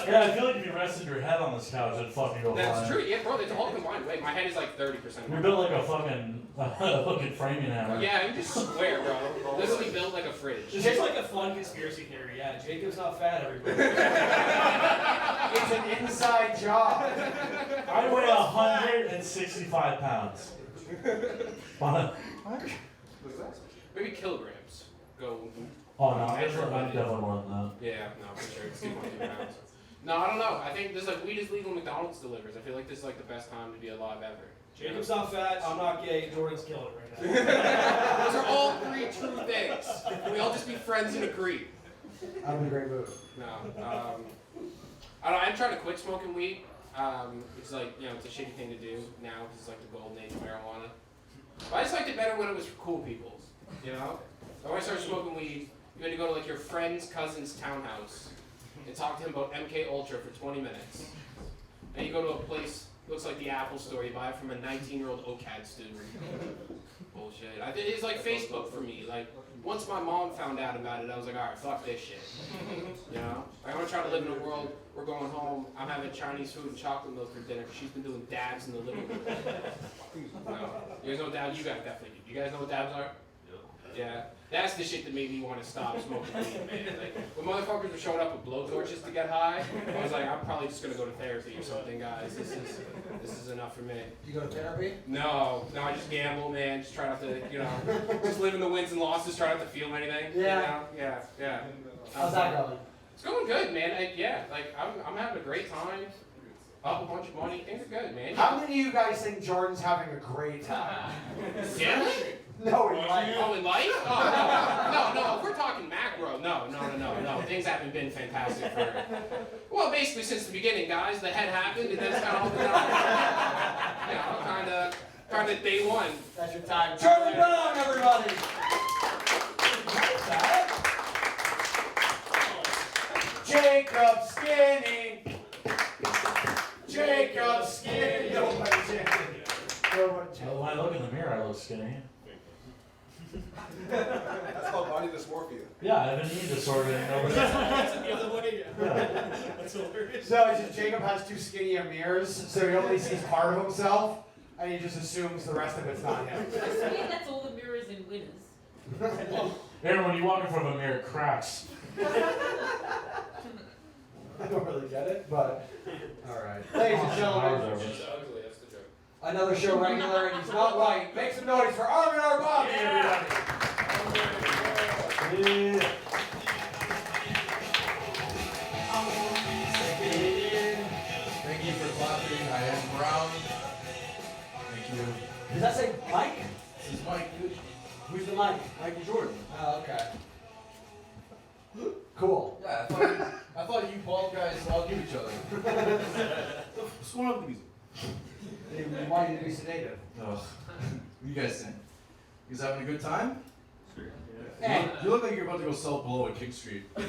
Yeah, I feel like if you rested your head on this couch, it'd fucking go That's flying. true, yeah, bro, it's all combined weight. My head is like 30%. You're built like a fucking framing hammer. Yeah, you just swear, bro. Literally built like a fridge. It's just like a fun conspiracy theory. Yeah, Jacob's not fat, everybody. It's an inside job. I weigh 165 pounds. Maybe kilograms. Go. Oh no, I'm definitely more than that. Yeah, no, for sure. It's 2.2 pounds. No, I don't know. I think this like weed is legal. McDonald's delivers. I feel like this is like the best time to be alive ever. Jacob's not fat, I'm not gay, Jordan's killing it right Those are all three true things. Can we all just be friends and agree? I'm in a great mood. No. I don't know, I'm trying to quit smoking weed. It's like, you know, it's a shitty thing to do now because it's like the golden age of marijuana. But I just liked it better when it was for cool people, you know? So when I started smoking weed, you had to go to like your friend's cousin's townhouse and talk to him about MK Ultra for 20 minutes. And you go to a place, looks like the Apple Store, you buy it from a 19-year-old OCAD student. Bullshit. It's like Facebook for me. Like, once my mom found out about it, I was like, alright, fuck this shit. You know? Like, I'm gonna try to live in a world, we're going home, I'm having Chinese food and chocolate milk for dinner, she's been doing dabs in the living room. You guys know what dabs? You guys definitely do. You guys know what dabs are? Yeah. That's the shit that made me want to stop smoking weed, man. Like, when motherfuckers were showing up with blowtorches to get high, I was like, I'm probably just gonna go to therapy or something, guys. This is enough for me. Do you go to therapy? No, I just gamble, man. Just try not to, you know, just live in the wins and losses, try not to feel anything. Yeah. You know? Yeah. How's that going? It's going good, man. I'm having a great time. Up a bunch of money. Things are good, man. How many of you guys think Jordan's having a great time? Yeah? No, in life. Oh, in life? Oh, no. If we're talking macro, no. Things haven't been fantastic for, well, basically since the beginning, guys. The head happened, and then it's kind of all been kind of day one. That's your time. Charlie Brown, everybody. Jacob Skinny. Jacob Skinny. Nobody When I look in the mirror, I look skinny. That's called body dysmorphia. Yeah, I have an eating disorder. That's the other way, yeah. That's hilarious. So it's just Jacob has too skinny of mirrors, so he only sees part of himself, and he just assumes the rest of it's not him. I swear that's all the mirrors in winners. Aaron, when you walk in front of a mirror, it cracks. I don't really get it, but alright. Ladies and gentlemen, It's ugly, that's the joke. another show regular, and he's not white. Make some noise for Armin R. Bobby, everybody. Yeah. Thank you for clapping. I am Brown. Thank you. Does that say Mike? This is Mike, dude. Who's the Mike? Michael Jordan. Oh, okay. Cool. Yeah, I thought you bald guys all knew each other. What's going on with the music? They want you to be sedated. Ugh. What do you guys think? You guys having a good time? Hey. You look like you're about to go sell blow at King Street. You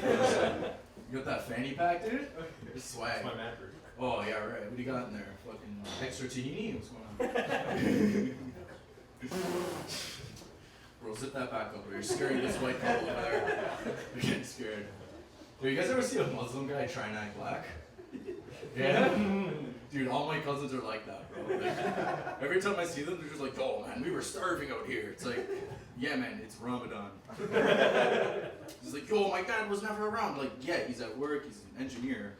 got that fanny pack, dude? Your swag. my mattress. Oh, yeah, right. What do you got in there? Fucking extra tahini? What's going on? Bro, zip that back up, bro. You're scaring this white couple over there. You're getting scared. Dude, you guys ever see a Muslim guy try and act black? Yeah? Dude, all my cousins are like that, bro. Like, every time I see them, they're just like, oh, man, we were starving out here. It's like, yeah, man, it's Ramadan. He's like, yo, my dad was never around. Like, yeah, he's at work. He's an engineer.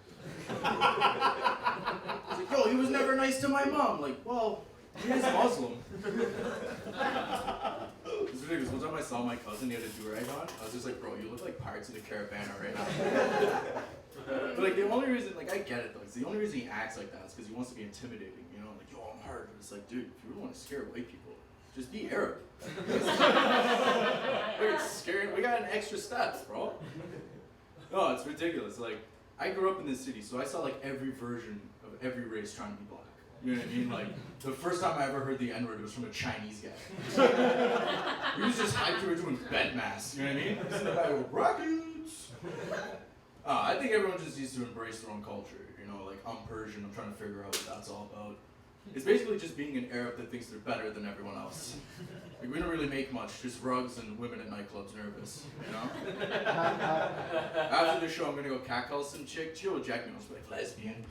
He's like, yo, he was never nice to my mom. Like, well, he is Muslim. It's ridiculous. One time I saw my cousin, he had a do-rag on. I was just like, bro, you look like Pirates of the Caribbean right now. But like, the only reason, like, I get it though. It's the only reason he acts like that is because he wants to be intimidating, you know? Like, yo, I'm hard. But it's like, dude, if you really want to scare white people, just be Arab. Like, it's scary. We got an extra steps, bro. No, it's ridiculous. Like, I grew up in this city, so I saw like every version of every race trying to be black. You know what I mean? Like, the first time I ever heard the N-word, it was from a Chinese guy. He was just hyped we were doing bed mass, you know what I mean? He's in the back with rockets. I think everyone just needs to embrace their own culture, you know? Like, I'm Persian, I'm trying to figure out what that's all about. It's basically just being an Arab that thinks they're better than everyone else. Like, we don't really make much, just rugs and women at nightclubs nervous, you know? After the show, I'm gonna go catcall some chick. She'll reject me. I'll just be like, lesbian.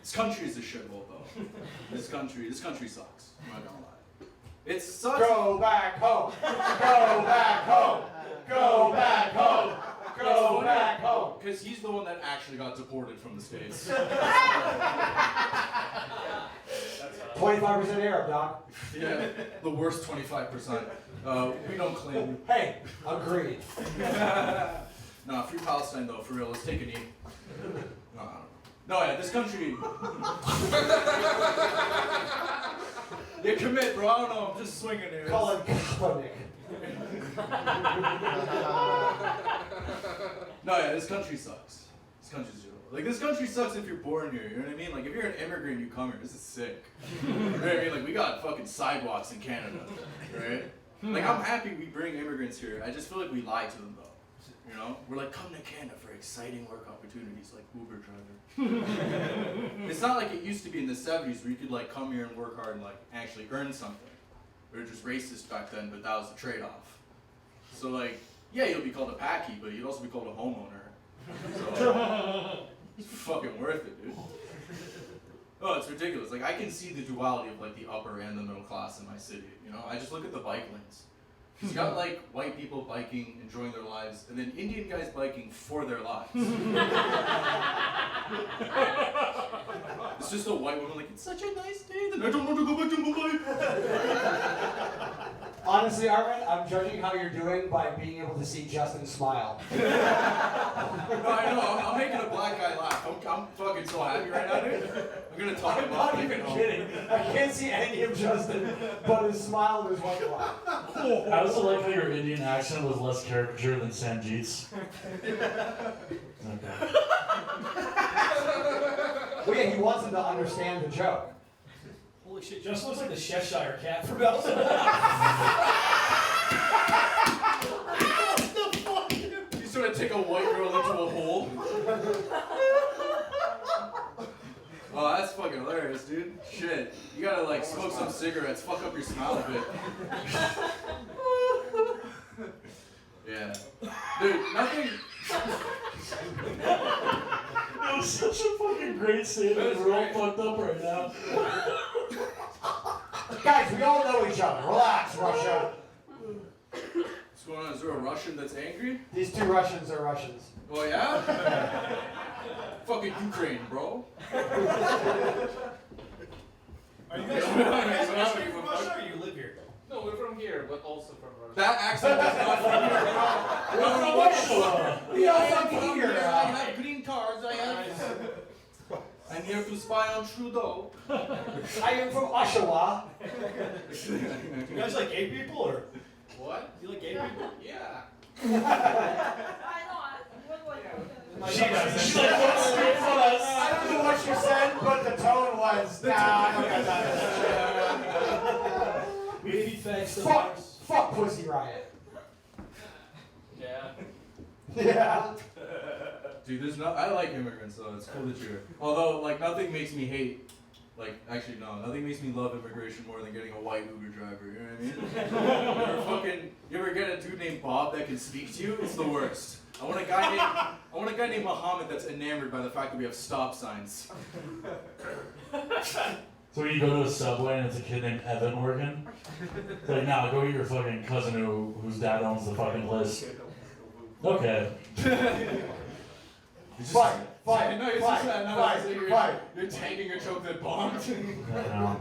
This country is a shithole, though. This country sucks. I'm not gonna lie. It sucks. Go back home. Go back home. Go back home. Go back home. Because he's the one that actually got deported from the States. 25% Arab, Doc. Yeah, the worst 25%. We don't claim. Hey, agreed. Nah, free Palestine though, for real. Let's take a knee. No, yeah, this country. Yeah, commit, bro. I don't know. I'm just swinging here. Call it Kaepernick. No, yeah, this country sucks. This country's zero. Like, this country sucks if you're born here, you know what I mean? Like, if you're an immigrant, you come here, this is sick. You know what I mean? Like, we got fucking sidewalks in Canada, right? Like, I'm happy we bring immigrants here. I just feel like we lie to them, though. You know? We're like, come to Canada for exciting work opportunities, like Uber driver. It's not like it used to be in the 70s where you could, like, come here and work hard and, like, actually earn something. We were just racist back then, but that was the trade-off. So, like, yeah, you'll be called a packy, but you'd also be called a homeowner. So, it's fucking worth it, dude. Oh, it's ridiculous. Like, I can see the duality of, like, the upper and the middle class in my city, you know? I just look at the bike lanes. You got, like, white people biking, enjoying their lives, and then Indian guys biking for their lives. It's just a white woman like, it's such a nice day that I don't want to go back to Mumbai. Honestly, Armin, I'm judging how you're doing by being able to see Justin smile. No, I know. I'm making a black guy laugh. I'm fucking so happy right now, dude. I'm gonna talk I'm about not even kidding. I can't see any of Justin but his smile and his white laugh. I also like how your Indian accent was less caricature than Sanjeet's. Okay. Well, yeah, he wants him to understand the joke. Holy shit, Justin looks like the Cheshire cat from Belgium. He's trying to take a white girl into a hole. Oh, that's fucking hilarious, dude. Shit. You gotta, like, smoke some cigarettes, fuck up your smile a bit. Yeah. Dude, nothing. That was such a fucking great statement. We're all fucked up right now. Guys, we all know each other. Relax, Russia. What's going on? Is there a Russian that's angry? These two Russians are Russians. Oh, yeah? Fucking Ukraine, bro. Are you guys from Russia or you live here? No, we're from here, but also from Russia. That accent is not from here. No, We all from here. I have green cards. I'm here to spy on Trudeau. I am from Oshawa. You guys like gay people or? What? You like gay people? Yeah. I know. She's like, what's straight for us? I don't know what you said, but the tone was, nah, I don't got that. Maybe thanks to Fuck Pussy Riot. Yeah. Yeah. Dude, there's no. I like immigrants though. It's cool that you're. Although, like, nothing makes me hate. Like, actually, no. Nothing makes me love immigration more than getting a white Uber driver. You know what I mean? You ever get a dude named Bob that can speak to you? It's the worst. I want a guy named Muhammad that's enamored by the fact that we have stop signs. So when you go to a Subway and it's a kid named Evan working, it's like, nah, go get your fucking cousin whose dad owns the fucking place. Okay. Fight. No, it's just that. No, it's like you're tagging a joke that bombed. I know.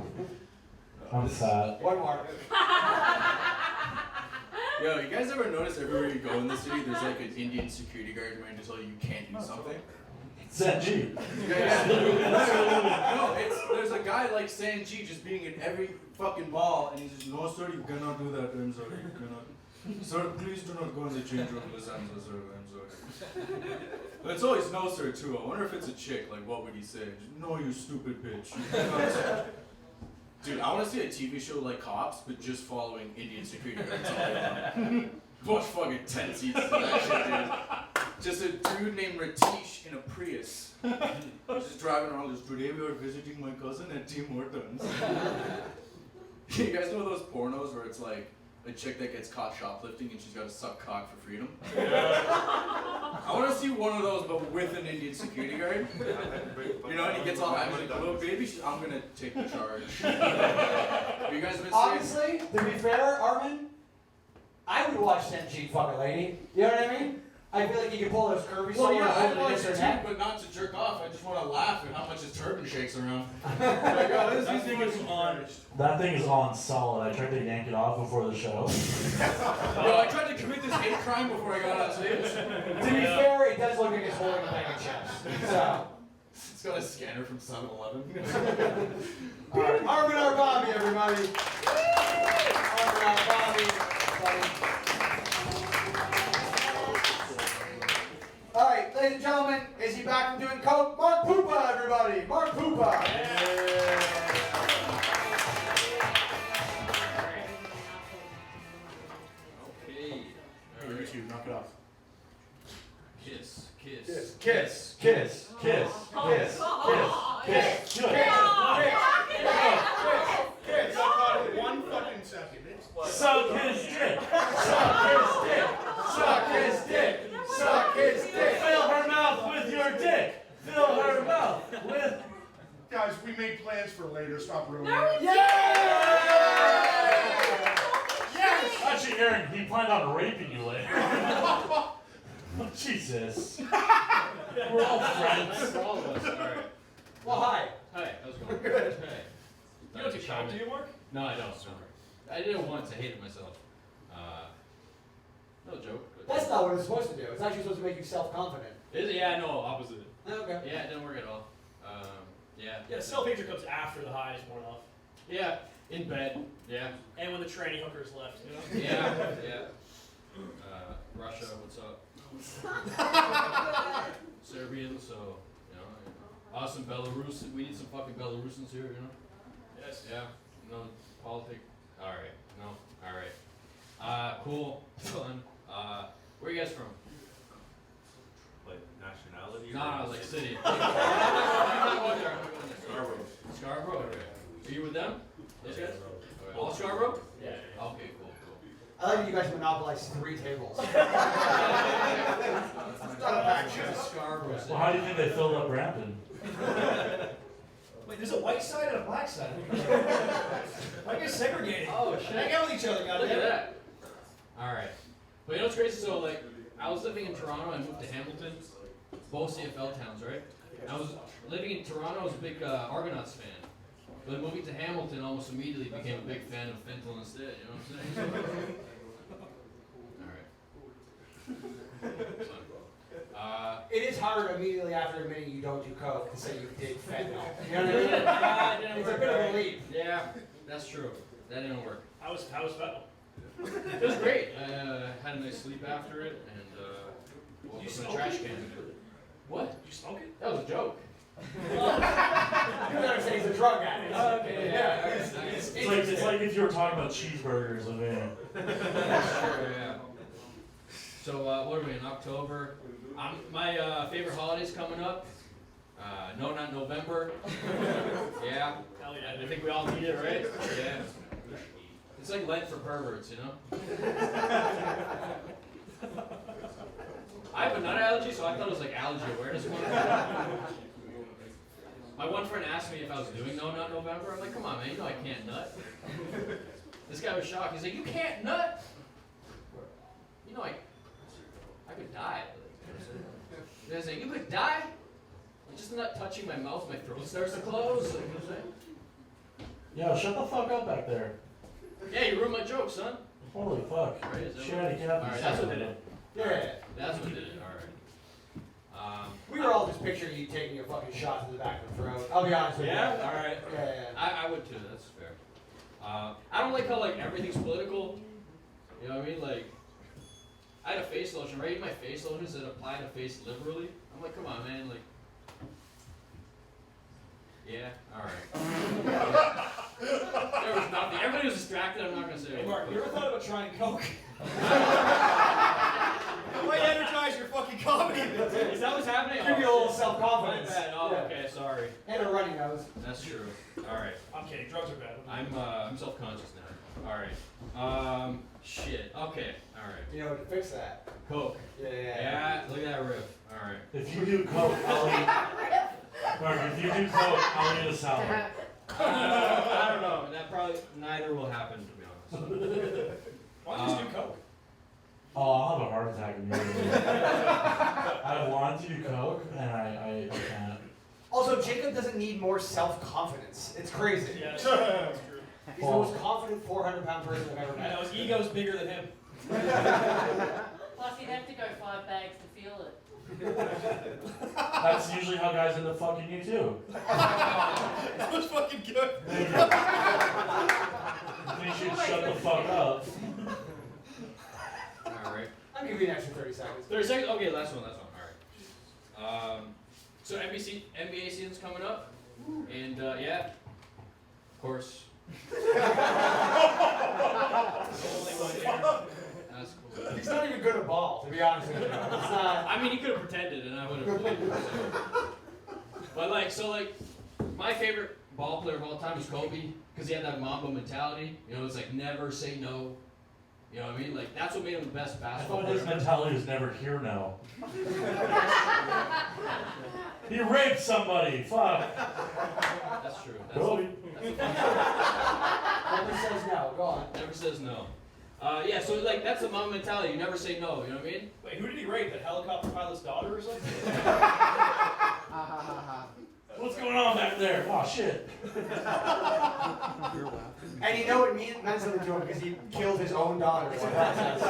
I'm fat. One more. Yo, you guys ever notice everywhere you go in the city, there's like an Indian security guard trying to tell you can't do something? Sanjeet. Yeah. No, there's a guy like Sanji just being in every fucking mall, and he's just, no, sir, you cannot do that. I'm sorry, you cannot. Sir, please do not go in the change room. I'm sorry, I'm sorry. But it's always no, sir, too. I wonder if it's a chick. Like, what would he say? Just, no, you stupid bitch. Dude, I want to see a TV show like Cops, but just following Indian security guards all day long. Watch fucking 10 seasons of that shit, dude. Just a dude named Ratish in a Prius. Just driving around. Just today we are visiting my cousin at Tim Hortons. You guys know those pornos where it's like a chick that gets caught shoplifting and she's got to suck cock for freedom? I want to see one of those, but with an Indian security guard. You know, and he gets all happy, like, "Little baby, I'm gonna take the charge." Have you guys been Honestly, to be fair, Armin, I would watch Senji fuck a lady. You know what I mean? I feel like he could pull those curvy Well, yeah, I and watch her it too, neck. but not to jerk off. I just want to laugh at how much his turban shakes around. That thing is on solid. I tried to yank it off before the show. Yo, I tried to commit this hate crime before I got on stage. To be fair, it does look like it's holding a bag of chips. So. It's got a scanner from 7-Eleven. Alright, Armin our Bobby, everybody. Armin our Bobby. Alright, ladies and gentlemen, is he back from doing coke? Mark Pupa, everybody. Mark Pupa. Okay. YouTube, knock it off. Kiss, kiss. Kiss, Kiss, kiss, kiss, kiss, kiss, kiss. One fucking second. Suck his dick. Suck his dick. Suck his dick. Suck his dick. Fill her mouth with your dick. Fill her mouth with. Guys, we made plans for later. Stop ruining No, it. we Yes! Actually, Aaron, he planned on raping you later. Jesus. We're all friends. For all of us. All right. Well, hi. Hi. How's it going? Good. Hey. You don't take shot, do you, Mark? No, I don't. No. I did it once. I hated myself. No joke. But That's not what it's supposed to do. It's actually supposed to make you self-confident. Is it? Yeah, no, opposite. Okay. Yeah, it didn't work at all. Yeah. Yeah, self-hatred comes after the high is worn off. Yeah, in bed. Yeah. And when the tranny hookers left, you know? Yeah, yeah. Russia, what's up? Serbian, so, you know. Awesome Belarus. We need some fucking Belarusians here, you know? Yes. Yeah. No politics. Alright. No. Alright. Cool. Fun. Where are you guys from? Like nationality? No, like city. Scarborough. Scarborough? Okay. Are you with them? Those guys? Okay. All Scarborough? Yeah. Okay, cool. I like that you guys monopolize 3 tables. It's not a bad show. Scarborough. Well, how do you think they filled up Brampton? Wait, there's a white side and a black side. Why are you segregating? Oh, shit. Hang out with each other, Look goddamn. at that. Alright. But you know what's crazy? So, like, I was living in Toronto, I moved to Hamilton. Both CFL towns, right? I was living in Toronto, I was a big Argonauts fan. But moving to Hamilton, almost immediately became a big fan of Fentanyl instead, you know what I'm saying? Alright. It is hard immediately after admitting you don't do coke to say you did fentanyl. You know what I mean? It's a bit of a leap. Yeah, that's true. That didn't work. How was fentanyl? It was great. I had a nice sleep after it, and woke You up in a smoke trash it? can. What? Did you smoke it? That was a joke. You gotta say he's a drug addict. Okay, yeah. It's like if you were talking about cheeseburgers, I mean. That's true, yeah. So, what are we in October? My favorite holiday's coming up. No, not November. Yeah. Hell yeah. I think we all need it, right? Yeah. It's like Lent for perverts, you know? I have a nut allergy, so I thought it was like allergy awareness month. My one friend asked me if I was doing No Nut November. I'm like, come on, man, you know I can't nut. This guy was shocked. He's like, you can't nut? You know, I could die. I was like, you could die? I'm just not touching my mouth, my throat starts to close. Like, you know what I'm saying? Yo, shut the fuck up back there. Yeah, you ruined my joke, son. Holy fuck. Right, is that Shatty Captain. Alright, that's what did it. Yeah. That's what did it, alright. We were all just picturing you taking a fucking shot to the back of the throat. I'll be honest with you. Yeah? Alright. Yeah. I would too, that's fair. I don't like how like everything's political. You know what I mean? Like, I had a face lotion, right? My face lotion said apply to face liberally. I'm like, come on, man, like. Yeah, alright. There was nothing. Everybody was distracted, I'm not gonna say Hey, it. Mark, you ever thought about trying coke? Why advertise your fucking comedy? That's true. All right. I'm kidding. Drugs are bad. I'm self-conscious now. All right. Shit. Okay. All right. You know what to fix that? Coke. Yeah. Look at that riff. All right. If you do coke, I'll eat. Mark, if you do coke, I'll eat a salad. I don't know. That probably neither will happen, to be honest. Why don't you just do coke? Oh, I'll have a heart attack immediately. I want to do coke, and I can't. Also, Jacob doesn't need more self-confidence. It's crazy. Yeah, that's true. He's the most confident 400-pound person I've ever You met. know, his ego's bigger than him. Plus, you'd have to go 5 bags to feel it. That's usually how guys end up fucking you too. That was fucking good. Thank you. They should shut the fuck up. All right. I'll give you an extra 30 seconds. 30 seconds? Okay, last one. All right. So NBA season's coming up. And, yeah. Of course. That's cool. He's not even good at ball, to be honest with you. It's not... I mean, he could have pretended, and I would have played. But my favorite ball player of all time is Kobe, because he had that Mamba mentality. You know, it's like never say no. You know what I mean? Like that's what made him the best I basketball thought player. his mentality was never hear no. He raped somebody. Fuck. That's true. Kobe. Never says no. Go on. Never says no. Yeah, so like that's the Mamba mentality. You never say no. You know what I mean? Wait, who did he rape? That helicopter pilot's daughter or something? What's going on back there? Oh shit. And you know it meant something to him because he killed his own daughter. So that's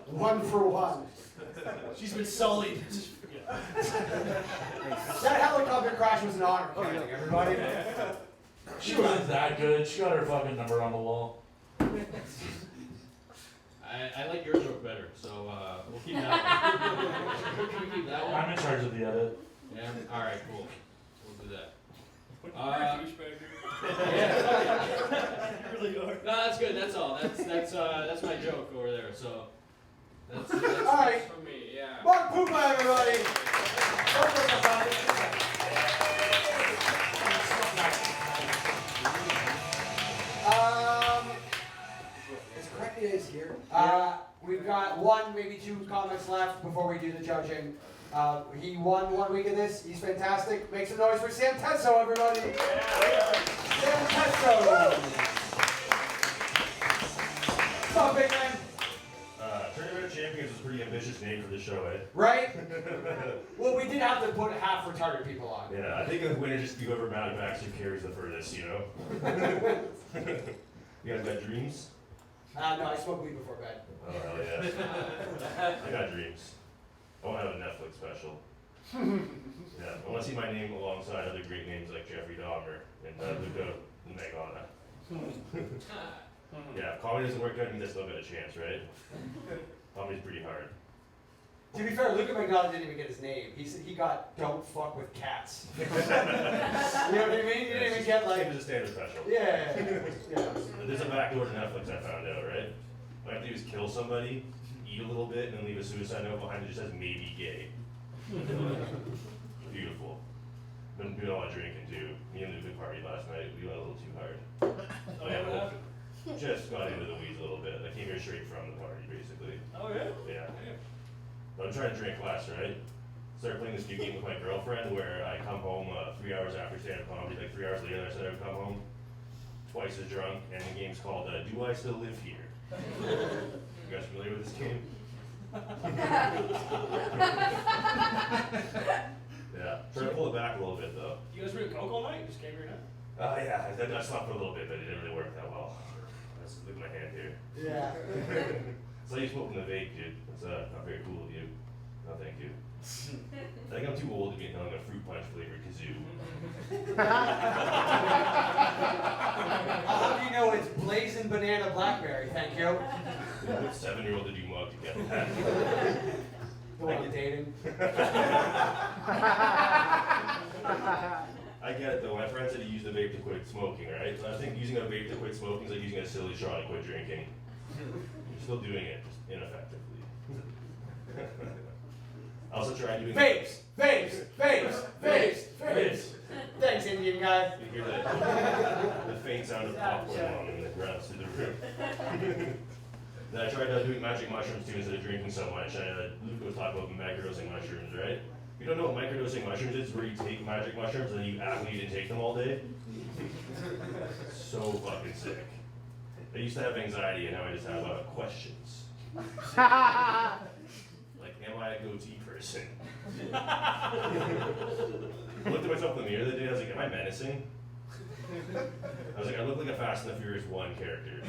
1 for 1. She's been sullied. That helicopter crash was an honor killing, everybody. She wasn't that good. She got her fucking number on the wall. I like your joke better, so we'll keep that one. Can we keep that one? I'm in charge of the edit. Yeah. All right. Cool. We'll do that. Yeah. You really are. No, that's good. That's all. That's my joke over there. So that's All right. for me. Yeah. Mark Pupa, everybody. Is correct is here. We've got 1, maybe 2 comments left before we do the judging. He won 1 week of this. He's fantastic. Make some noise for Sam Tesso, everybody. Sam Tesso. What's up, big man? Tournament of Champions is a pretty ambitious name for the show, eh? Right? Well, we did have to put half retarded people on. Yeah, I think the winner just be whoever Matt Baxter carries the furthest, you know? You guys got dreams? No, I smoked weed before bed. Oh, hell yeah. I got dreams. I want to have a Netflix special. Yeah, I want to see my name alongside other great names like Jeffrey Dahmer and Luca Magana. Yeah, if comedy doesn't work out, I mean, I still got a chance, right? Comedy's pretty hard. To be fair, Luca Magnotta didn't even get his name. He got "Don't fuck with cats." You know what I mean? You didn't even get like. It was a standard special. Yeah. There's a backdoor to Netflix I found out, right? What I have to do is kill somebody, eat a little bit, and then leave a suicide note behind that just says maybe gay. Beautiful. Been doing a lot of drinking too. Me and Luca partied last night. We went a little too hard. Oh, yeah, what happened? Just got into the weeds a little bit. I came here straight from the party, basically. Oh, yeah? Yeah. But I'm trying to drink less, right? Started playing this new game with my girlfriend where I come home 3 hours after stand-up comedy, like 3 hours later I said I would come home, twice as drunk, and the game's called Do I Still Live Here? You guys familiar with this game? Yeah, trying to pull it back a little bit though. You guys were in Coke all night? You just came here now? Yeah, I slept for a little bit, but it didn't really work that well. Let's look at my hand here. Yeah. So you smoking the vape, dude. That's not very cool of you. No, thank you. I think I'm too old to be knowing a fruit punch flavored kazoo. How do you know it's blazing banana blackberry? Thank you. What 7-year-old did you mug to get that? The one you're dating. I get it though. My friend said he used a vape to quit smoking, right? So I think using a vape to quit smoking is like using a silly straw to quit drinking. You're still doing it, just ineffectively. I also tried doing Vapes! Thanks, Andy. Indian guy. You hear the faint sound of popcorn on the ground through the room. Then I tried doing magic mushrooms too instead of drinking so much. Luke was talking about microdosing mushrooms, right? If you don't know what microdosing mushrooms is, where you take magic mushrooms and then you act like you didn't take them all day. So fucking sick. I used to have anxiety and now I just have questions. Like, am I a goatee person? I looked at myself in the mirror the other day, I was like, am I menacing? I was like, I look like a Fast and the Furious 1 character.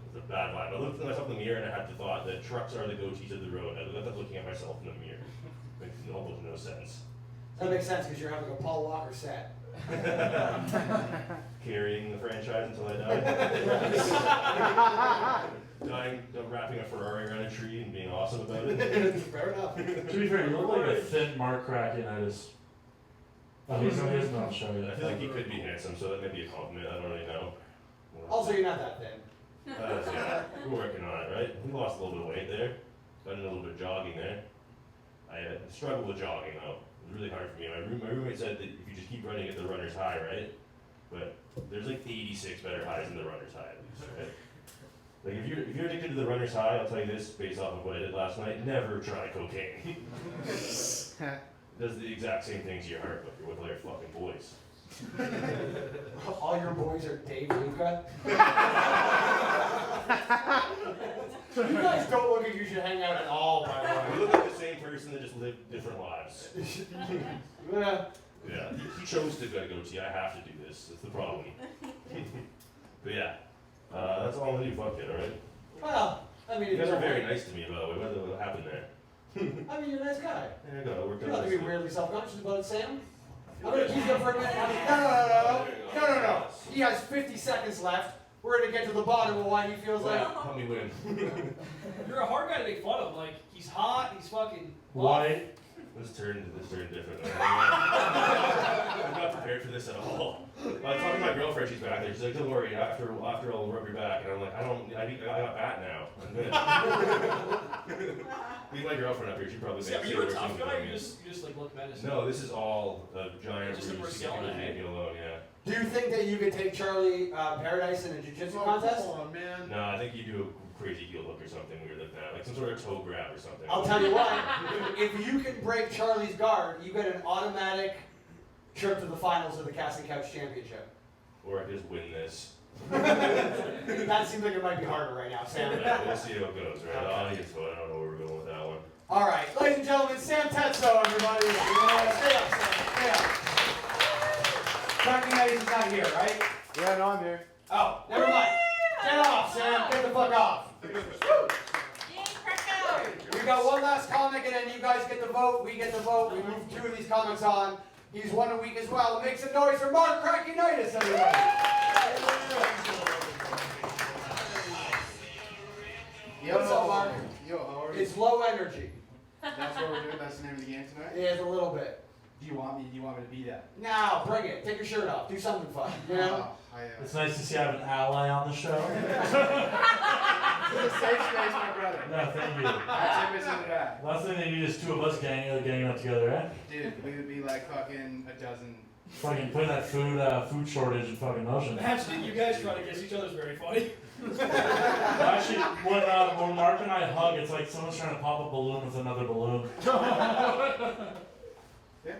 It's a bad vibe. I looked at myself in the mirror and I had the thought that trucks are the goatees of the road. I ended up looking at myself in the mirror. Makes almost no sense. That makes sense because you're having a Paul Walker set. Carrying the franchise until I die. Wrapping a Ferrari around a tree and being awesome about it. Fair enough. To be fair, you look like a thin Mark Krakienitis. Oh, he's not showing it. I feel like he could be handsome, so that may be a compliment. I don't really know. Also, you're not that thin. Yeah, we're working on it, right? We lost a little bit of weight there. Got in a little bit of jogging there. I struggled with jogging though. It was really hard for me. My roommate said that if you just keep running at the runner's high, right? But there's like 86 better highs than the runner's high, at least, right? Like if you're addicted to the runner's high, I'll tell you this based off of what I did last night. Never try cocaine. It does the exact same thing to your heart, but you're with all your fucking boys. All your boys are Dave Luca. You guys don't look like you should hang out at all, by the way. We look like the same person that just lived different lives. Yeah. Yeah, he chose to go goatee. I have to do this. That's the problem. But yeah, that's all I'm gonna do. Fuck it, alright? Well, I mean, You guys are very nice to me, by the way. What happened there? I mean, you're a nice guy. Yeah, I got it worked You're out. not gonna be weirdly self-conscious about it, Sam. I'm gonna keep you up for a minute. No. He has 50 seconds left. We're gonna get to the bottom of why he feels like. Help me win. You're a hard guy to make fun of. Like, he's hot, he's fucking White. This turned different. I'm not prepared for this at all. I was talking to my girlfriend, she's back there. She's like, don't worry, after I'll rub your back. And I'm like, I got bat now. I'm good. Leave my girlfriend up here. She probably Are you a tough guy or you just like look menacing? No, this is all a giant Just a ruse to get people to persona, leave me alone, yeah. Do you think that you could take Charlie Paradise in a jiu-jitsu contest? Come on, man. No, I think you do a crazy heel hook or something weird like that. Like some sort of toe grab or something. I'll tell you what, if you can break Charlie's guard, you get an automatic trip to the finals of the Casting Couch Championship. Or I could just win this. That seems like it might be harder right now, Sam. Yeah, we'll see how it goes, right? The audience vote, I don't know where we're going with that one. All right, ladies and gentlemen, Sam Tetso, everybody. Stay up, Sam. Stay up. Krakienitis is not here, right? Yeah, no, I'm here. Oh, never mind. Get off, Sam. Get the fuck off. We got one last comic, and then you guys get the vote. We get the vote. We move 2 of these comics on. He's one a week as well. Make some noise for Mark Krakienitis, everybody. What's up, Mark? Yo, how are you? It's low energy. That's what we're doing. That's the name of the game tonight. It is a little bit. Do you want me to be that? Now, bring it. Take your shirt off. Do something fun. You know? It's nice to see I have an ally on the show. This is a safe space, my brother. No, thank you. That's it, missing the back. Last thing they need is 2 of us ganging up together, right? Dude, we would be like fucking a dozen. Fucking putting that food shortage in fucking motion. Actually, you guys trying to guess each other is very funny. Actually, when Mark and I hug, it's like someone's trying to pop a balloon with another balloon. Yeah.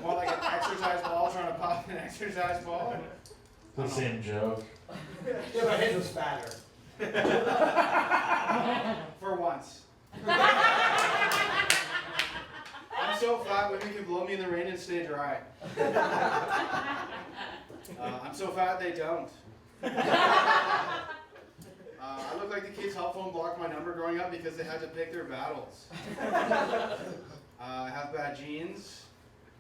More like an exercise ball trying to pop an exercise ball. The same joke. Yeah, but his was fatter. For once. I'm so fat, women can blow me in the rain and stay dry. I'm so fat, they don't. I look like the kids' help phone blocked my number growing up because they had to pick their battles. I have bad genes.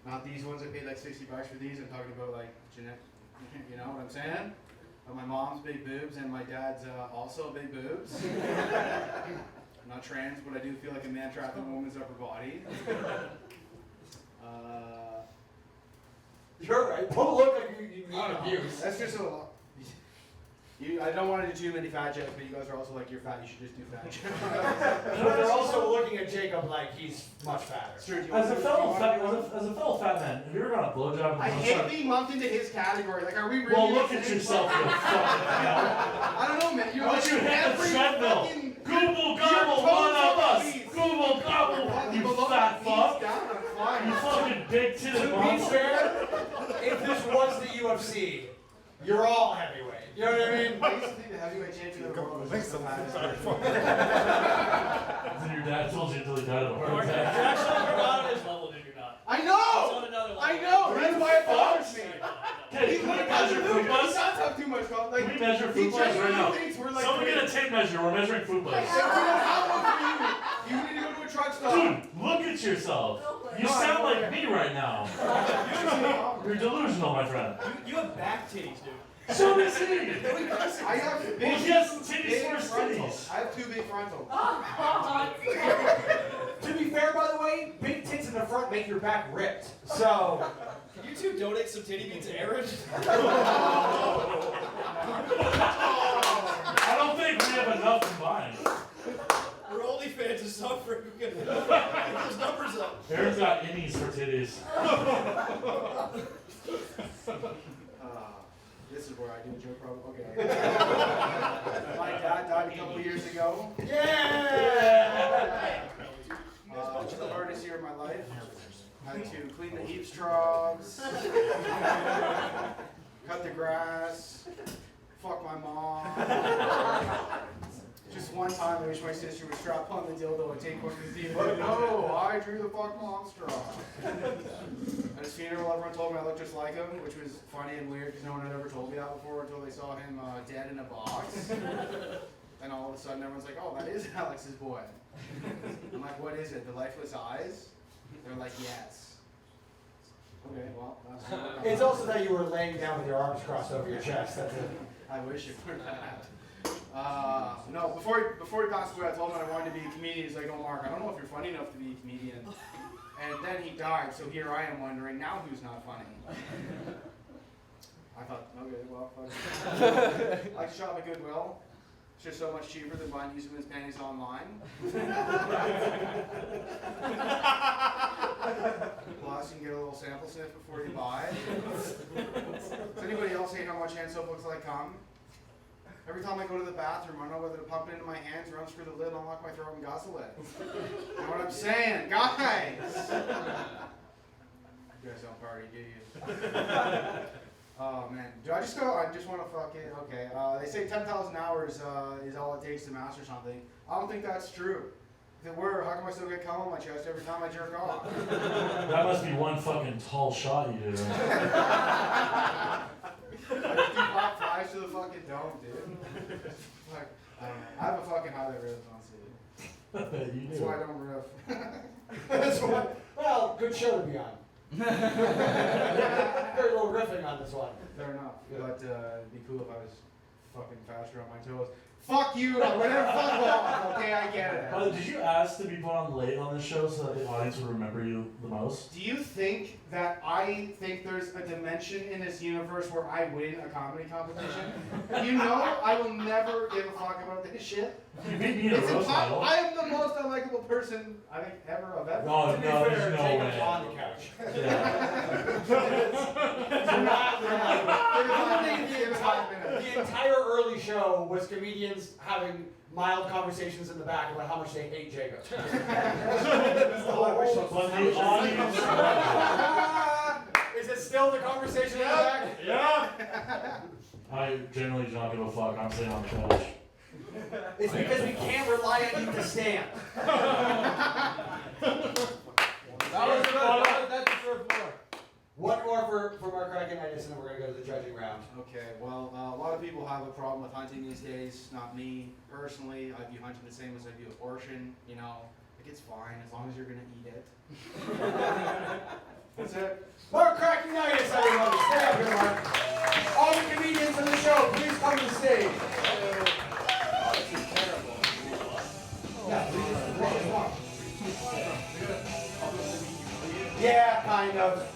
Not these ones. I paid like $60 for these. I'm talking about like genetic, you know what I'm saying? My mom's big boobs and my dad's also big boobs. I'm not trans, but I do feel like a man trapped in a woman's upper body. You're right. Don't look like you need abuse. That's just a lot. I don't want to do too many fat jokes, but you guys are also like, you're fat, you should just do fat jokes. But they're also looking at Jacob like he's much fatter. As a fellow fat man, have you ever got a blowjob? I hate being lumped into his category. Like, are we really? Well, look at yourself, you fucking hell. I don't know, man. You're Why like don't you hit the every treadmill? fucking. Google gobble, one of us. Google gobble, you fat fuck. You fucking big titted To be monster. fair, if this was the UFC, you're all heavyweight. You know what I mean? I used to think the heavyweight champion of the world was just the fattest. Then your dad told you until he died of a heart You're attack. actually you're not on his level, dude. You're not. I It's know! on another level. I know! That's why it bothers me. Okay, can we measure food He buzz? does have too much confidence. Like, Can we measure he food buzz right now? genuinely thinks we're like. Someone get a tape measure. We're measuring food buzz. We don't have one for you. You need to go to a truck stop. Dude, look at yourself. You sound like me right now. You're delusional, my friend. You have back titties, dude. So does he. I have big, Well, he has some titties big for his frontals. titties. I have two big frontals. Oh, God. To be fair, by the way, big tits in the front make your back ripped. So. Can you two donate some titty meat to Aaron? I don't think we have enough combined. Our OnlyFans is suffering. We can get those numbers up. Aaron's got innies for titties. This is where I do a joke problem. Okay. My dad died a couple years ago. Yeah! The hardest year of my life. Had to clean the heap straws, cut the grass, fuck my mom. Just one time I wish my sister would strap on the dildo and take one of the but no, I drew the fuck mom straw. At his funeral, everyone told me I looked just like him, which was funny and weird because no one had ever told me that before until they saw him dead in a box. And all of a sudden everyone's like, oh, that is Alex's boy. I'm like, what is it, the lifeless eyes? They're like, yes. Okay, well, that's It's also that you were laying down with your arms crossed over your chest. That's it. I wish it were that. No, before he passed away, I told him that I wanted to be a comedian. He's like, oh, Mark, I don't know if you're funny enough to be a comedian. And then he died, so here I am wondering, now who's not funny? I thought, okay, well, fuck. I like to shop at Goodwill. It's just so much cheaper than buying used women's panties online. Plus, you can get a little sample sniff before you buy. Does anybody else hate how much hand soap looks like cum? Every time I go to the bathroom, I don't know whether to pump it into my hands or unscrew the lid, unlock my throat, and guzzle it. You know what I'm saying? Guys! You guys don't party, do you? Oh, man. Do I just go? I just want to fuck it. Okay. They say 10,000 hours is all it takes to master something. I don't think that's true. If it were, how come I still get cum on my chest every time I jerk off? That must be one fucking tall shot you did. I just do pop flies to the fucking dome, dude. Like, I don't know. I have a fucking highlight reel on CD. You That's do. why I don't riff. That's why. Well, good show to be on. Very little riffing on this one. Fair enough. But it'd be cool if I was fucking faster on my toes. Fuck you! Whatever, fuck off! Okay, I get it. Did you ask to be put on late on this show so that the audience would remember you the most? Do you think that I think there's a dimension in this universe where I win a comedy competition? You know, I will never give a fuck about this shit. You beat me in a It's roast battle. I am the most unlikable person I think ever of ever. No, To be no, fair, there's no Jacob's way. on the couch. The entire early show was comedians having mild conversations in the back about how much they hate Jacob. That's the whole show. But the audience. Is it still the conversation in the back? Yeah. I generally do not give a fuck. I'm sitting on the couch. It's because we can't rely on you to stand. That was good. That deserved more. One more for Mark Krakenaitis, and then we're going to go to the judging round. Okay, well, a lot of people have a problem with hunting these days. Not me. Personally, I view hunting the same as I view abortion. You know, like it's fine as long as you're going to eat it. That's it. Mark Krakenaitis, everybody. Stay up here, Mark. All the comedians on the show, please come to the stage. Oh, this is terrible. Yeah, kind of.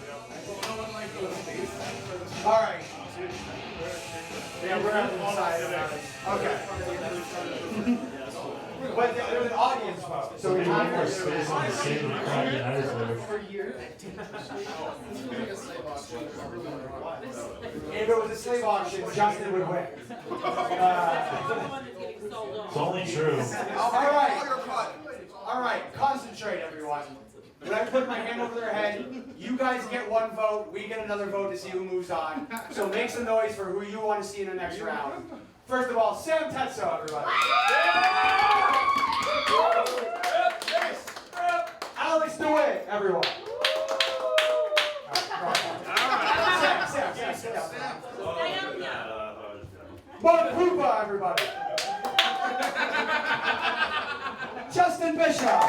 All right. Yeah, we're on the side of it. Okay. But there was an audience vote. So we have more space on the stage than Kraken Iceberg. If it was a slave auction, Justin would win. It's only true. All right, concentrate, everyone. When I put my hand over their head, you guys get one vote, we get another vote to see who moves on. So make some noise for who you want to see in the next round. First of all, Sam Tetso, everybody. Alex DeWitt, everyone. Sam. Mark Rupa, everybody. Justin Bishop.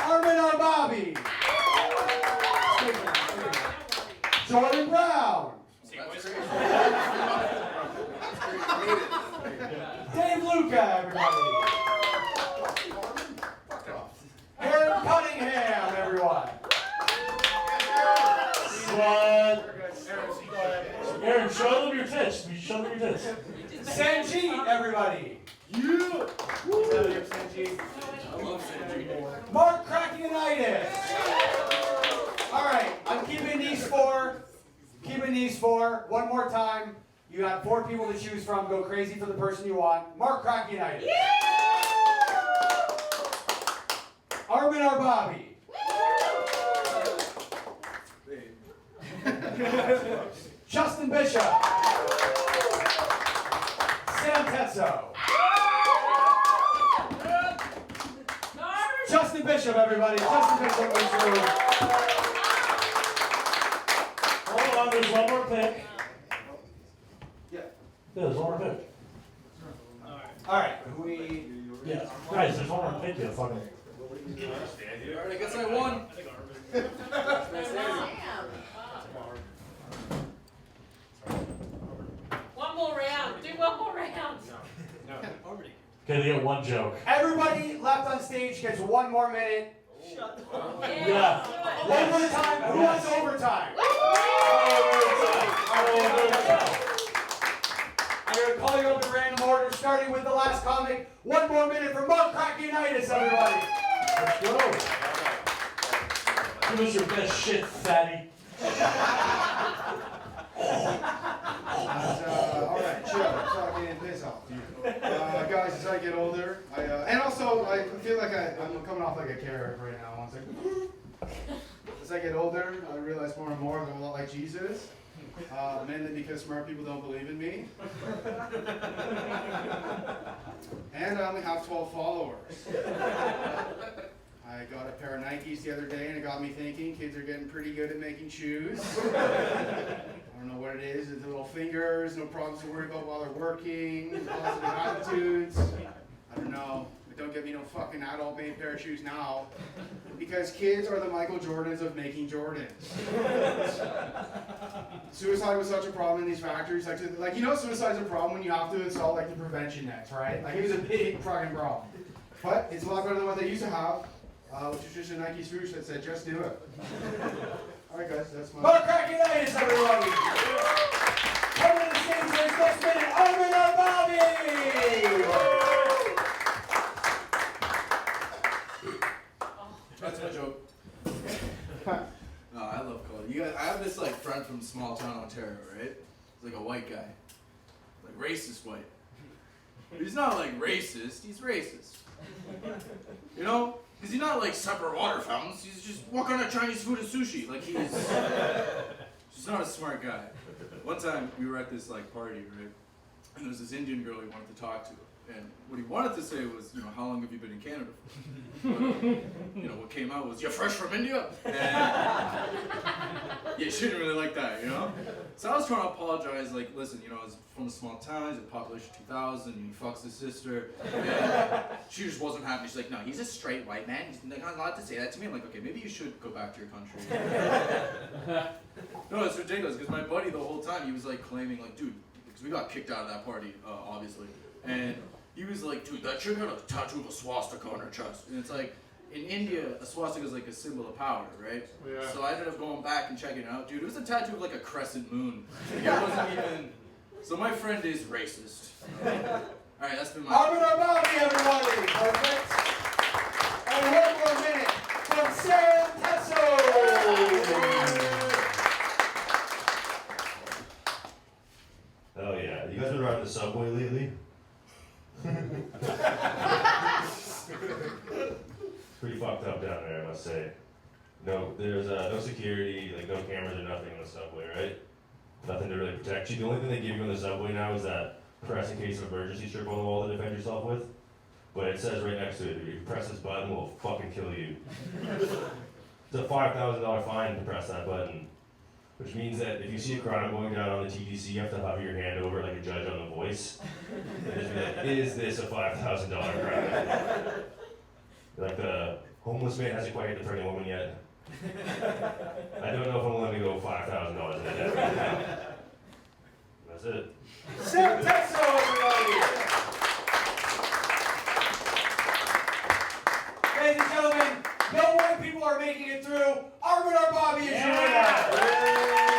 Armin Arbabi. Jordan Brown. Dave Luca, everybody. Aaron Cunningham, everyone. What? Aaron, show them your tits. Show them your tits. Sanjeet, everybody. Yeah. Sanjeet. I love Sanjeet. Mark Krakionitis. All right, I'm keeping these four. One more time. You have 4 people to choose from. Go crazy for the person you want. Mark Krakionitis. Armin Arbabi. Justin Bishop. Sam Tetso. Justin Bishop, everybody. Justin Bishop moves through. Hold on, there's one more pick. Yeah. There's one more pick. All right. Yeah. Guys, there's one more pick. You fucking. Alright, I guess I won. One more round. Do one more round. Okay, they get one joke. Everybody left on stage gets 1 more minute. Yeah. One more time. Who wants overtime? I'm going to call you up in random order, starting with the last comic. 1 more minute for Mark Krakionitis, everybody. Let's go. Give us your best shit, fatty. Alright, chill. Talking piss off. Guys, as I get older, and also I feel like I'm coming off like a carrot right now. One second. As I get older, I realize more and more I'm a lot like Jesus. Mainly because smart people don't believe in me. And I only have 12 followers. I got a pair of Nikes the other day and it got me thinking, kids are getting pretty good at making shoes. I don't know what it is, it's little fingers, no problems to worry about while they're working, positive attitudes. I don't know, but don't get me no fucking adult made pair of shoes now. Because kids are the Michael Jordans of making Jordans. Suicide was such a problem in these factories. Like you know, suicide's a problem when you have to install like the prevention nets, right? Like it was a big fucking problem. But it's a lot better than what they used to have, which was just a Nike swoosh that said, just do it. All right, guys, that's my... Mark Krakionitis, everybody. Coming to the stage for his next minute, Armin Arbabi. That's my joke. No, I love color. You guys, I have this like friend from small town Ontario, right? He's like a white guy, like racist white. But he's not like racist. He's racist. You know, because he's not like separate water fountains. He's just what kind of Chinese food is sushi? Like he's just not a smart guy. One time we were at this like party, right? And there was this Indian girl he wanted to talk to. And what he wanted to say was, you know, how long have you been in Canada for? But, you know, what came out was, you're fresh from India? And yeah, she didn't really like that, you know? So I was trying to apologize, like, listen, you know, I was from a small town, he's a population 2,000, and he fucks his sister. And she just wasn't happy. She's like, no, he's a straight white man. He's not allowed to say that to me. I'm like, okay, maybe you should go back to your country. No, it's ridiculous, because my buddy the whole time, he was like claiming, like, dude, because we got kicked out of that party, obviously. And he was like, dude, that chick had a tattoo of a swastika on her chest. And it's like, in India, a swastika is like a symbol of power, right? Yeah. So I ended up going back and checking it out. Dude, it was a tattoo of like a crescent moon. Like, it wasn't even. So my friend is racist. Alright, that's been my. Armin Bobby, everybody! Perfect. And one more minute from Sam Tetsu! Hell yeah. You guys been riding the subway lately? It's pretty fucked up down there, I must say. No, there's no security, like no cameras or nothing in the subway, right? Nothing to really protect you. The only thing they give you in the subway now is that press in case of emergency strip on the wall to defend yourself with. But it says right next to it, if you press this button, we'll fucking kill you. It's a $5,000 fine to press that button. Which means that if you see a crime going down on the TTC, you have to hover your hand over it like a judge on The Voice. And just be like, is this a $5,000 crime? Like the homeless man hasn't quite hit the pregnant woman yet. I don't know if I'm willing to go $5,000 in a day. That's it. Sam Tetsu, everybody! Ladies and gentlemen, no white people are making it through. Armin Bobby is your winner!